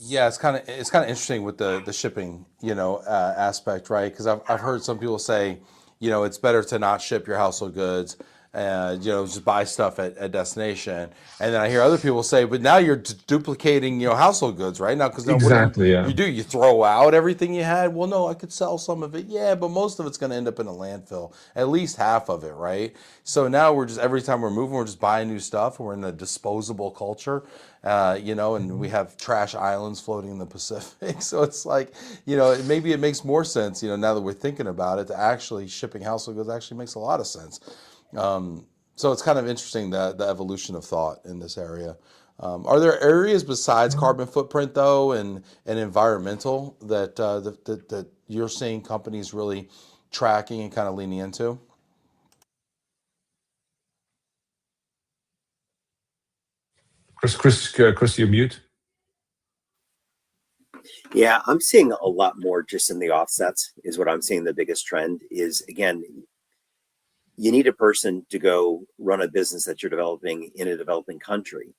Yeah, it's kind of interesting with the shipping, aspect, right? Because I've heard some people say, it's better to not ship your household goods, and just buy stuff at destination. And then I hear other people say, but now you're duplicating, household goods, right? Now, because Exactly, what do? You throw out everything you had. Well, no, I could sell some of it, yeah, but most of it's going to end up in a landfill, at least half of it, right? So now we're just, every time we're moving, we're just buying new stuff. We're in a disposable culture. And we have trash islands floating in the Pacific. So it's like, maybe it makes more sense, now that we're thinking about it, to actually shipping household goods actually makes a lot of sense. So it's kind of interesting, the evolution of thought in this area. Are there areas besides carbon footprint, though, and environmental that you're seeing companies really tracking and kind of leaning into? Chris, you mute. Yeah, I'm seeing a lot more just in the offsets is what I'm seeing. The biggest trend is, again, you need a person to go run a business that you're developing in a developing country.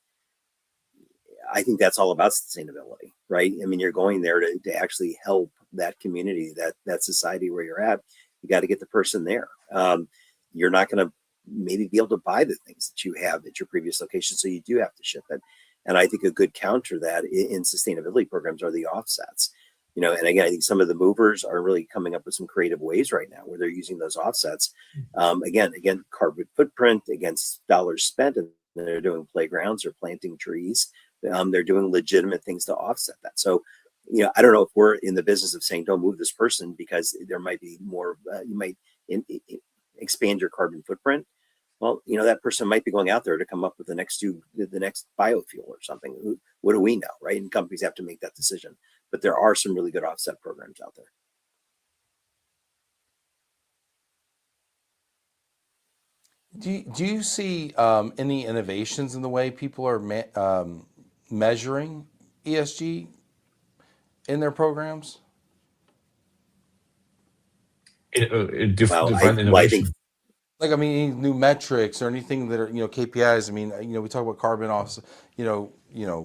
I think that's all about sustainability, right? I mean, you're going there to actually help that community, that society where you're at. You got to get the person there. You're not going to maybe be able to buy the things that you have at your previous location, so you do have to ship it. And I think a good counter to that in sustainability programs are the offsets. And again, I think some of the movers are really coming up with some creative ways right now where they're using those offsets. Again, carbon footprint against dollars spent, and they're doing playgrounds or planting trees. They're doing legitimate things to offset that. So, I don't know if we're in the business of saying, don't move this person because there might be more, you might expand your carbon footprint. Well, that person might be going out there to come up with the next biofuel or something. What do we know, right? And companies have to make that decision. But there are some really good offset programs out there. Do you see any innovations in the way people are measuring ESG in their programs? Well, Define I think innovation. Like, I mean, any new metrics or anything that are, KPIs. I mean, we talk about carbon off,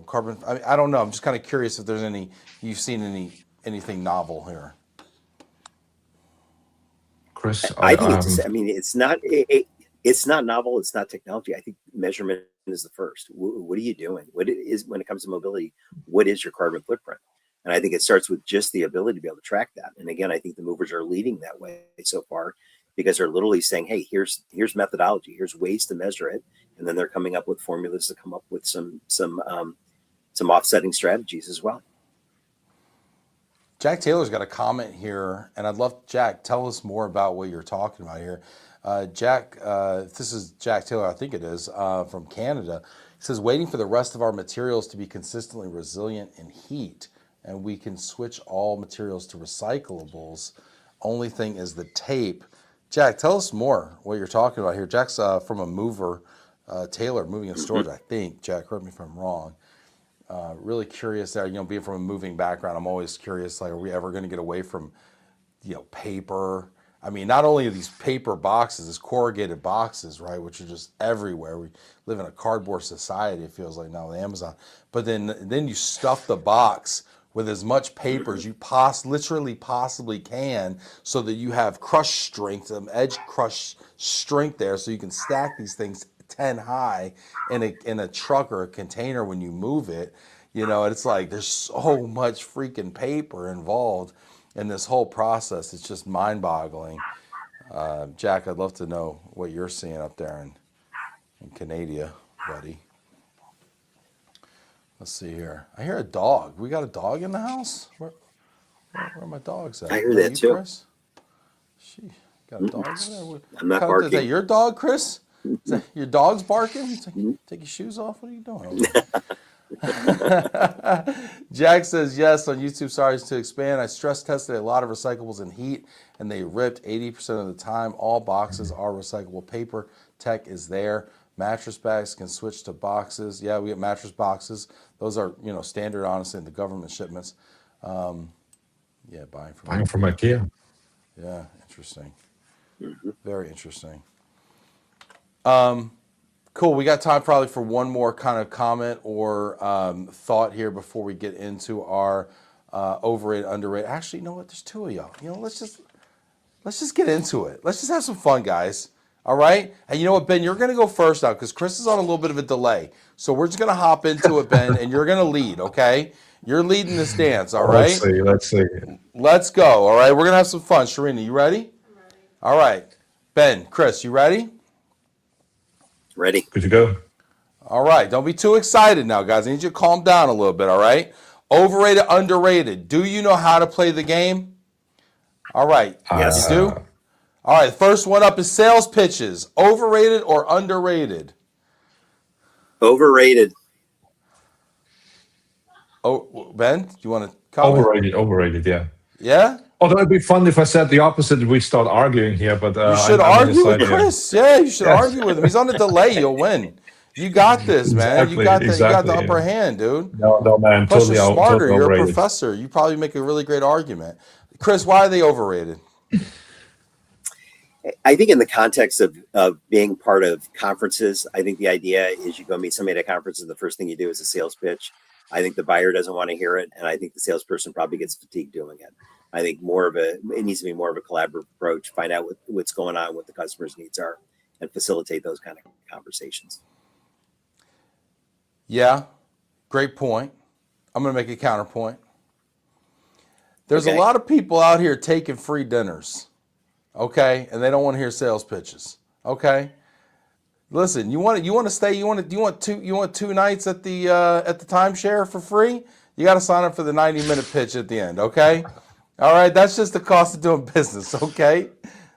carbon. I don't know. I'm just kind of curious if there's you've seen anything novel here. Chris, I think I it's. haven't. I mean, it's not novel. It's not technology. I think measurement is the first. What are you doing? What is when it comes to mobility? What is your carbon footprint? And I think it starts with just the ability to be able to track that. And again, I think the movers are leading that way so far because they're literally saying, "Hey, here's methodology. Here's ways to measure it," and then they're coming up with formulas to come up with some offsetting strategies as well. Jack Taylor's got a comment here, and I'd love, Jack, tell us more about what you're talking about here. Jack, this is Jack Taylor, I think it is, from Canada. He says, waiting for the rest of our materials to be consistently resilient in heat, and we can switch all materials to recyclables. Only thing is the tape. Jack, tell us more what you're talking about here. Jack's from a mover, Taylor, moving and storage, I think. Jack, correct me if I'm wrong. Really curious there, being from a moving background, I'm always curious, like, are we ever going to get away from, paper? I mean, not only are these paper boxes, these corrugated boxes, right, which are just everywhere. We live in a cardboard society, it feels like now with Amazon. But then you stuff the box with as much paper as you literally possibly can so that you have crush strength, edge crush strength there so you can stack these things 10 high in a truck or a container when you move it. And it's like there's so much freaking paper involved in this whole process. It's just mind-boggling. Jack, I'd love to know what you're seeing up there in Canada, buddy. Let's see here. I hear a dog. We got a dog in the house? Where are my dogs at? I hear that too. Chris? She got a dog over there? I'm not barking. Is that your dog, Chris? Is that your dog's barking? Take your shoes off? What are you doing? Jack says, yes, on YouTube, sorry to expand. I stress tested a lot of recyclables in heat, and they ripped 80% of the time. All boxes are recyclable paper. Tech is there. Mattress bags can switch to boxes. Yeah, we get mattress boxes. Those are, standard, honestly, in the government shipments. Yeah, buying from IKEA. Yeah, interesting. Very interesting. Cool. We got time probably for one more kind of comment or thought here before we get into our overrated, underrated. Actually, you know what? There's two of y'all. Let's just get into it. Let's just have some fun, guys. All right. And you know what, Ben? You're going to go first now because Chris is on a little bit of a delay. So we're just going to hop into it, Ben, and you're going to lead. Okay. You're leading this dance. All right. Let's see. Let's go. All right. We're going to have some fun. Sharina, you ready? I'm ready. All right. Ben, Chris, you ready? Ready. Good to go. All right. Don't be too excited now, guys. I need you to calm down a little bit, all right? Overrated, underrated. Do you know how to play the game? All right. Yes. You do? All right. First one up is sales pitches. Overrated or underrated? Overrated. Oh, Ben, do you want to comment? Overrated, yeah. Yeah? Although it'd be fun if I said the opposite, we start arguing here. But you should argue with Chris. Yeah, you should argue with him. He's on a delay. You'll win. You got this, man. You got the upper hand, dude. No, man. Plus, Totally you're smarter. totally You're a overrated. professor. You probably make a really great argument. Chris, why are they overrated? I think in the context of being part of conferences, I think the idea is you go meet somebody at a conference and the first thing you do is a sales pitch. I think the buyer doesn't want to hear it, and I think the salesperson probably gets fatigued doing it. I think it needs to be more of a collaborative approach, find out what's going on, what the customer's needs are, and facilitate those kind of conversations. Yeah, great point. I'm going to make a counterpoint. There's a lot of people out here taking free dinners, okay, and they don't want to hear sales pitches, okay. Listen, you want to stay. You want two nights at the timeshare for free. You got to sign up for the 90-minute pitch at the end, okay. All right, that's just the cost of doing business, okay.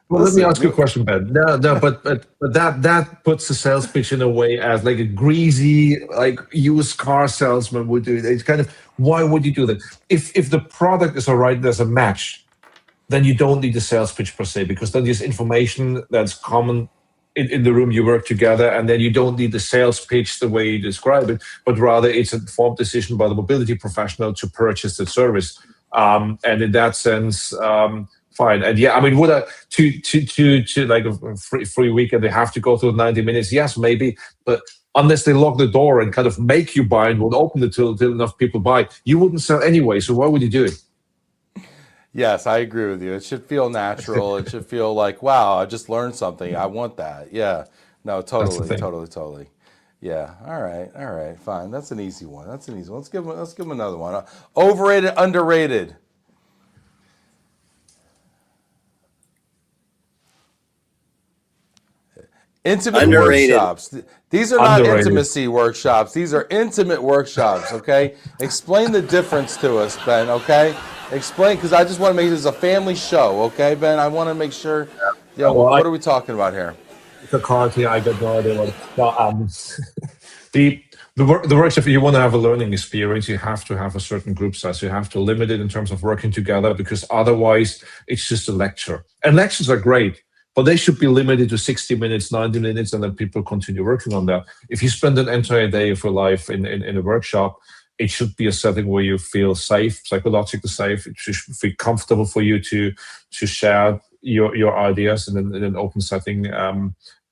Well, let me ask you a question, Ben. No, but that puts the sales pitch in a way as like a greasy, like used car salesman would do. It's kind of, why would you do that? If the product is all right, there's a match, then you don't need a sales pitch per se, because then there's information that's common in the room, you work together, and then you don't need the sales pitch the way you describe it, but rather it's an informed decision by the mobility professional to purchase the service. And in that sense, fine. And yeah, I mean, would I to like a free weekend they have to go through 90 minutes? Yes, maybe, but unless they lock the door and kind of make you buy and won't open it till enough people buy, you wouldn't sell anyway. So why would you do it? Yes, I agree with you. It should feel natural. It should feel like, wow, I just learned something. I want that. Yeah. No, totally, totally. Yeah. All right, fine. That's an easy one. Let's give him another one. Overrated, underrated. Intimate Underrated. workshops. These are not Underrated. intimacy workshops. These are intimate workshops, okay? Explain the difference to us, Ben, okay? Explain, because I just want to make this a family show, okay, Ben? I want to make sure, what are we talking about here? The card here, I got no idea what. The workshop, if you want to have a learning experience, you have to have a certain group size. You have to limit it in terms of working together, because otherwise it's just a lecture. And lectures are great, but they should be limited to 60 minutes, 90 minutes, and then people continue working on that. If you spend an entire day of your life in a workshop, it should be a setting where you feel safe, psychologically safe. It should feel comfortable for you to share your ideas in an open setting,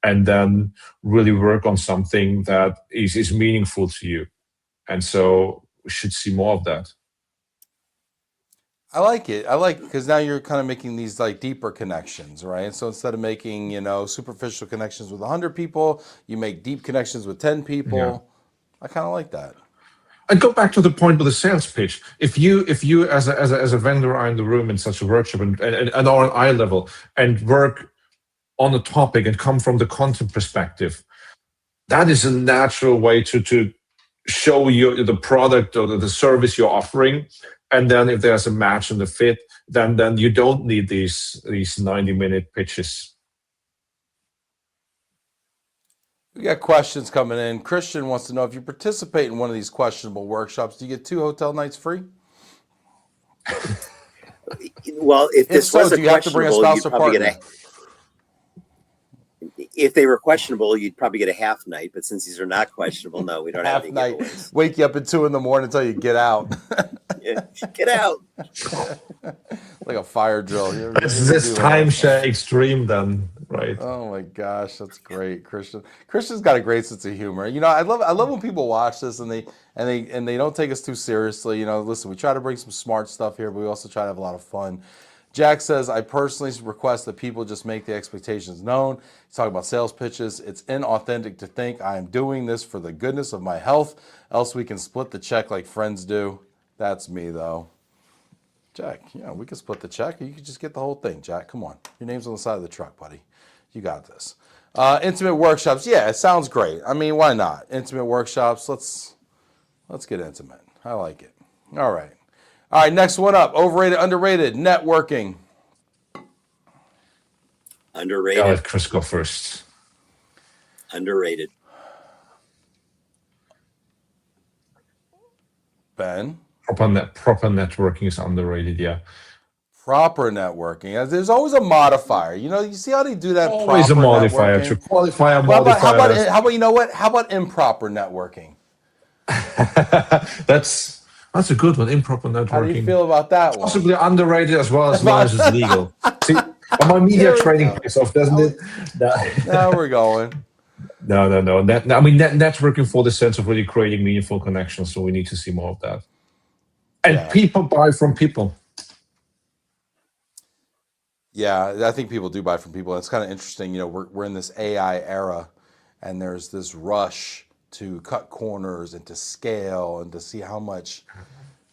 and then really work on something that is meaningful to you. And so we should see more of that. I like it. Because now you're kind of making these like deeper connections, right? So instead of making, superficial connections with 100 people, you make deep connections with 10 people. Yeah. I kind of like that. And go back to the point with the sales pitch. If you as a vendor are in the room in such a workshop and are on eye level and work on a topic and come from the content perspective, that is a natural way to show you the product or the service you're offering. And then if there's a match and the fit, then you don't need these 90-minute pitches. We got questions coming in. Christian wants to know, if you participate in one of these questionable workshops, do you get 2 hotel nights free? Well, if this was do you have to bring a spouse or partner? If they were questionable, you'd probably get a half night. But since these are not questionable, no, we don't have any night. giveaways. Wake you up at 2 a.m. until you get out. Yeah, get out. Like a fire drill. This timeshare extreme, then, right? Oh my gosh, that's great, Christian. Christian's got a great sense of humor. I love when people watch this and they don't take us too seriously. Listen, we try to bring some smart stuff here, but we also try to have a lot of fun. Jack says, I personally request that people just make the expectations known. He's talking about sales pitches. It's inauthentic to think I am doing this for the goodness of my health, else we can split the check like friends do. That's me, though. Jack, we can split the check. You can just get the whole thing, Jack. Come on. Your name's on the side of the truck, buddy. You got this. Intimate workshops. Yeah, it sounds great. I mean, why not? Intimate workshops. Let's get intimate. I like it. All right. All right, next one up. Overrated, underrated, networking. Underrated. I'll let Chris go first. Underrated. Ben? Proper networking is underrated, yeah. Proper networking. There's always a modifier. You see how they do that? Always a modifier. To qualify a modifier. How about, you know what? How about improper networking? That's a good one. Improper networking. How do you feel about that one? Possibly underrated as well as it's legal. See, my media training pays off, doesn't it? Now we're going. No. Networking for the sense of really creating meaningful connections. So we need to see more of that. And people buy from people. Yeah, I think people do buy from people. It's kind of interesting. We're in this AI era, and there's this rush to cut corners and to scale and to see how much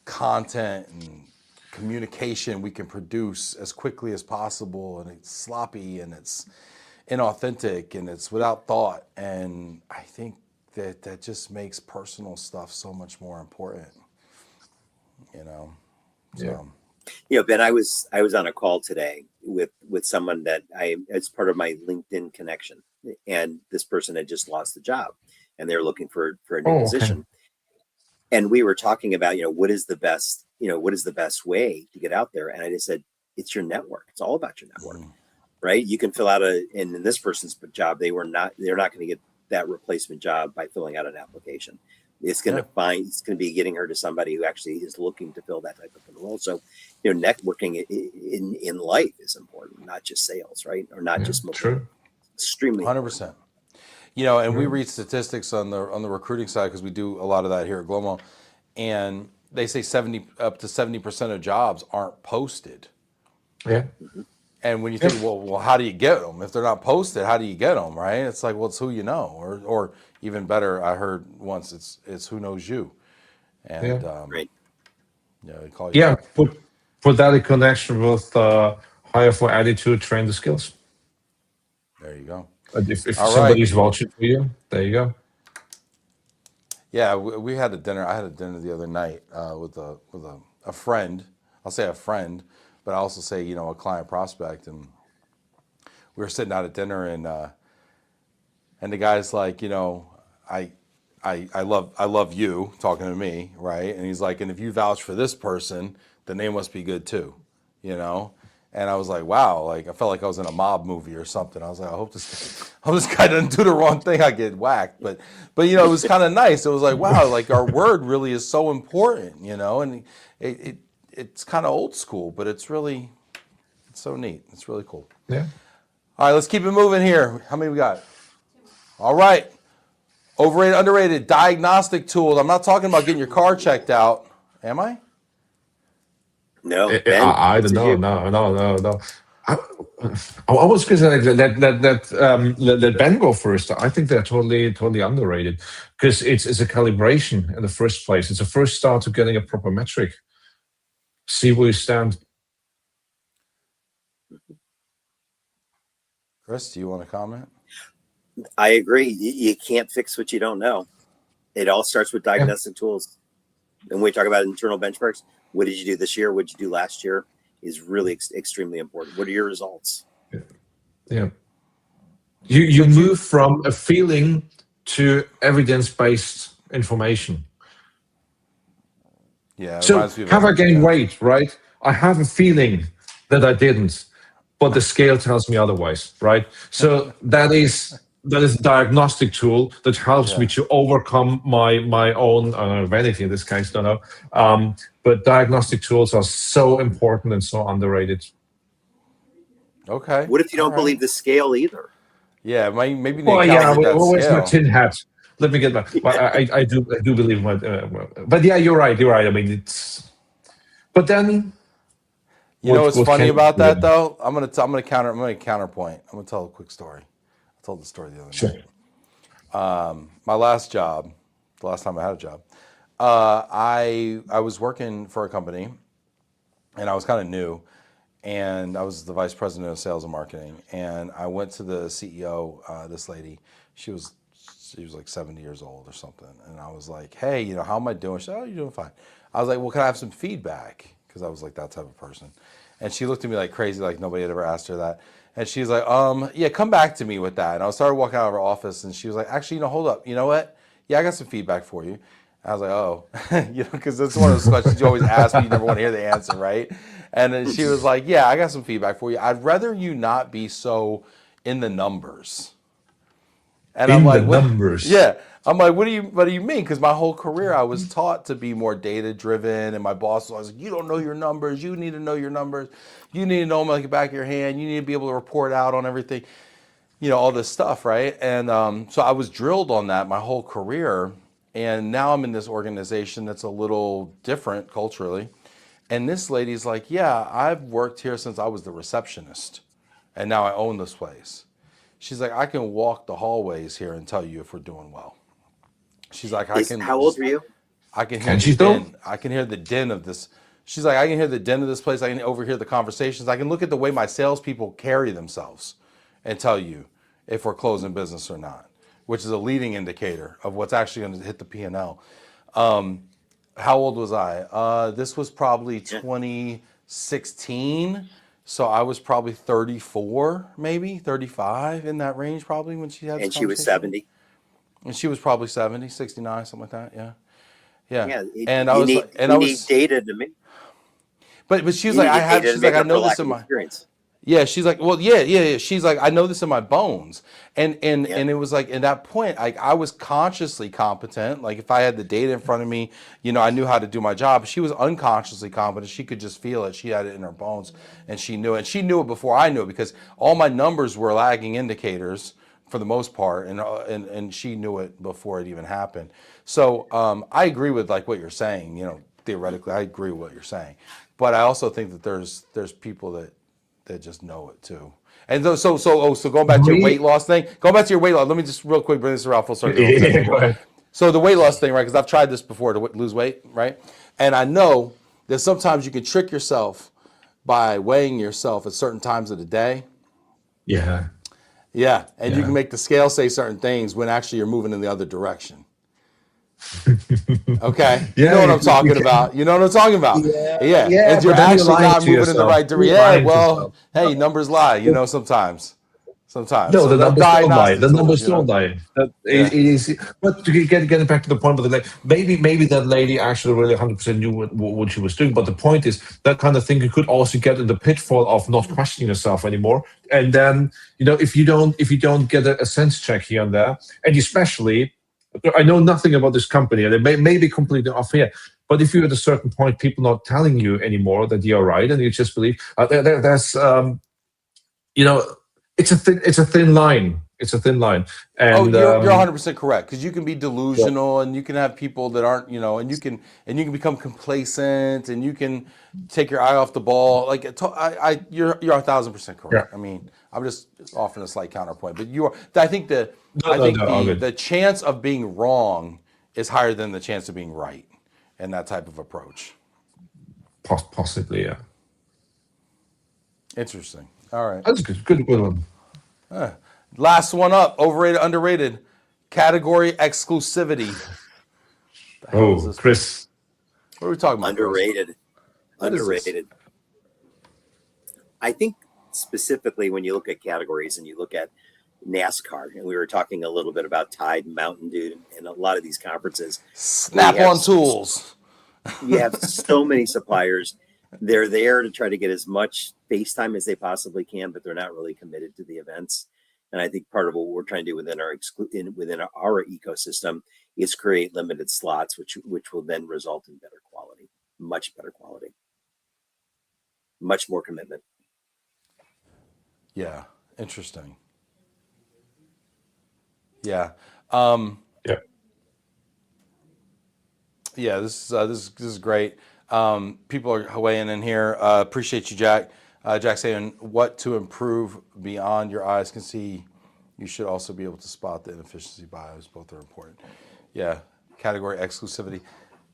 content and communication we can produce as quickly as possible. And it's sloppy and it's inauthentic and it's without thought. And I think that just makes personal stuff so much more important. Ben, I was on a call today with someone that it's part of my LinkedIn connection, and this person had just lost the job and they're looking for a new position. And we were talking about, what is the best way to get out there? And I just said, it's your network. It's all about your network. right? You can fill out in this person's job, they're not going to get that replacement job by filling out an application. It's going to be getting her to somebody who actually is looking to fill that type of role. So, networking in life is important, not just sales, right? Or not just mobility. True. Extremely 100%. And we read statistics on the recruiting side because we do a lot of that here at Glomo, and they say up to 70% of jobs aren't posted. Yeah. And when you think, well, how do you get them? If they're not posted, how do you get them, right? It's like, well, it's who you know, or even better, I heard once, it's who knows you. And Great. They call you. Yeah, put that in connection with hire for attitude, train the skills. There you go. If All somebody's right. vouching for you, there you go. Yeah, we had a dinner. I had a dinner the other night with a friend. I'll say a friend, but I also say a client prospect, and we were sitting out at dinner, and the guy's like, I love you, talking to me, right? And he's like, and if you vouch for this person, then they must be good too, And I was like, wow, like I felt like I was in a mob movie or something. I was like, I hope this guy doesn't do the wrong thing, I get whacked. But it was kind of nice. It was like, wow, like our word really is so important, and it's kind of old school, but it's so neat. It's really cool. Yeah. All right, let's keep it moving here. How many we got? All right. Overrated, underrated diagnostic tools. I'm not talking about getting your car checked out. Am I? No, I don't know. No. I was going to say let Ben go first. I think they're totally underrated because it's a calibration in the first place. It's a first start to getting a proper metric. See where you stand. Chris, do you want to comment? I agree. You can't fix what you don't know. It all starts with diagnostic tools. And when we talk about internal benchmarks, what did you do this year? What did you do last year? Is really extremely important. What are your results? Yeah. You move from a feeling to evidence-based information. Yeah. So have I gained weight, right? I have a feeling that I didn't, but the scale tells me otherwise, right? So that is a diagnostic tool that helps me to overcome my own vanity in this case. Don't know, but diagnostic tools are so important and so underrated. Okay. What if you don't believe the scale either? Yeah, maybe. Where's my tin hat? Let me get that. I do believe my. But yeah, you're right. I mean, it's. But then. What's funny about that though? I'm gonna counterpoint. I'm gonna tell a quick story. I told the story the other night. My last job, the last time I had a job, I was working for a company, and I was kind of new, and I was the vice president of sales and marketing. And I went to the CEO, this lady. She was like 70 years old or something, and I was like, hey, how am I doing? She said, oh, you're doing fine. I was like, well, can I have some feedback? Because I was like that type of person. And she looked at me like crazy, like nobody had ever asked her that. And she's like, yeah, come back to me with that. And I started walking out of her office, and she was like, actually, hold up. You know what? Yeah, I got some feedback for you. I was like, oh, because that's one of those questions you always ask, but you never want to hear the answer, right? And then she was like, yeah, I got some feedback for you. I'd rather you not be so in the numbers. And I'm like, what? Numbers. Yeah. I'm like, what do you mean? Because my whole career I was taught to be more data driven, and my boss was like, you don't know your numbers. You need to know your numbers. You need to know them like the back of your hand. You need to be able to report out on everything, all this stuff, right? And so I was drilled on that my whole career, and now I'm in this organization that's a little different culturally. And this lady's like, yeah, I've worked here since I was the receptionist, and now I own this place. She's like, I can walk the hallways here and tell you if we're doing well. She's like, How old were you? I can hear the din. I can hear the din of this. She's like, I can hear the din of this place. I can overhear the conversations. I can look at the way my salespeople carry themselves and tell you if we're closing business or not, which is a leading indicator of what's actually going to hit the P&L. How old was I? This was probably 2016. So I was probably 34, maybe 35 in that range, probably when she had. And she was 70. And she was probably 70, 69, something like that. Yeah. And I need data to make. But she was like, I noticed in my experience. Yeah, she's like, well, yeah. She's like, I know this in my bones, and Yeah. and it was like at that point, like I was consciously competent. Like if I had the data in front of me, I knew how to do my job. She was unconsciously competent. She could just feel it. She had it in her bones, and she knew it. And she knew it before I knew it because all my numbers were lagging indicators for the most part, and she knew it before it even happened. So I agree with like what you're saying. Theoretically, I agree with what you're saying, but I also think that there's people that just know it too. And so going back to your weight loss thing, let me just real quick bring this around full circle. Yeah, go ahead. So the weight loss thing, right? Because I've tried this before to lose weight, right? And I know that sometimes you can trick yourself by weighing yourself at certain times of the day. Yeah. Yeah, and you Yeah. can make the scale say certain things when actually you're moving in the other direction. Okay, you know Yeah, what I'm talking about. You know what I'm talking about. yeah, Yeah, yeah, and you're but then you're actually lying not to moving in the yourself. right direction. You're Yeah, lying to well, yourself. hey, numbers lie. Sometimes. No, So the they're numbers don't lie. diagnostic The tools. numbers don't lie. Yeah. It is, but to getting back to the point, but like maybe that lady actually really 100% knew what she was doing. But the point is that kind of thing you could also get in the pitfall of not questioning yourself anymore. And then if you don't get a sense check here and there, and especially, I know nothing about this company, and it may be completely off here. But if you're at a certain point, people not telling you anymore that you're right, and you just believe there's it's a thin line. It's a thin line, Oh, and you're 100% correct because you can be yeah, delusional and you can have people that aren't, and you can become complacent and you can take your eye off the ball. Like you're 1,000% yeah. correct. I mean, I'm just offering a slight counterpoint, but you are. I think I No, think no, all the good. the chance of being wrong is higher than the chance of being right, in that type of approach. Possibly, yeah. Interesting. All right. That's a good one. Last one up. Overrated, underrated. Category exclusivity. The hell is Oh, this? Chris. What are we talking about, Chris? Underrated. What is this? Underrated. I think specifically when you look at categories and you look at NASCAR, and we were talking a little bit about Tide and Mountain Dew and a lot of these conferences. Snap-on tools. You have so many suppliers. They're there to try to get as much face time as they possibly can, but they're not really committed to the events. And I think part of what we're trying to do within our ecosystem is create limited slots, which will then result in better quality, much better quality, much more commitment. Yeah. Interesting. Yeah. Yeah. Yeah. This is great. People are weighing in here. Appreciate you, Jack. Jack saying what to improve beyond your eyes can see. You should also be able to spot the inefficiency bias. Both are important. Yeah. Category exclusivity.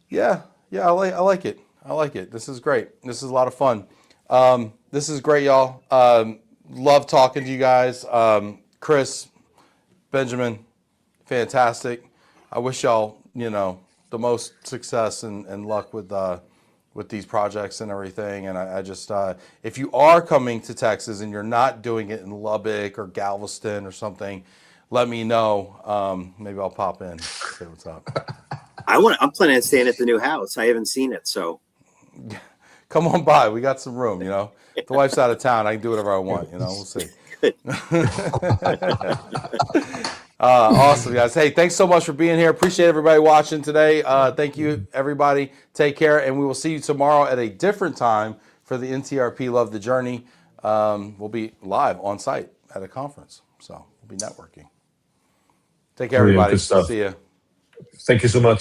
Yeah. Yeah. I like it. I like it. This is great. This is a lot of fun. This is great, y'all. Love talking to you guys. Chris, Benjamin, fantastic. I wish y'all, the most success and luck with these projects and everything. And I just, if you are coming to Texas and you're not doing it in Lubbock or Galveston or something, let me know. Maybe I'll pop in, say what's up. I'm planning on staying at the new house. I haven't seen it, so Come on by. We got some room, The wife's out of town. I can do whatever I want, We'll see. good. Awesome, guys. Hey, thanks so much for being here. Appreciate everybody watching today. Thank you, everybody. Take care, and we will see you tomorrow at a different time for the NTRP Love the Journey. We'll be live on site at a conference, so we'll be networking. Take care, Brilliant, everybody. good stuff. See ya. Thank you so much.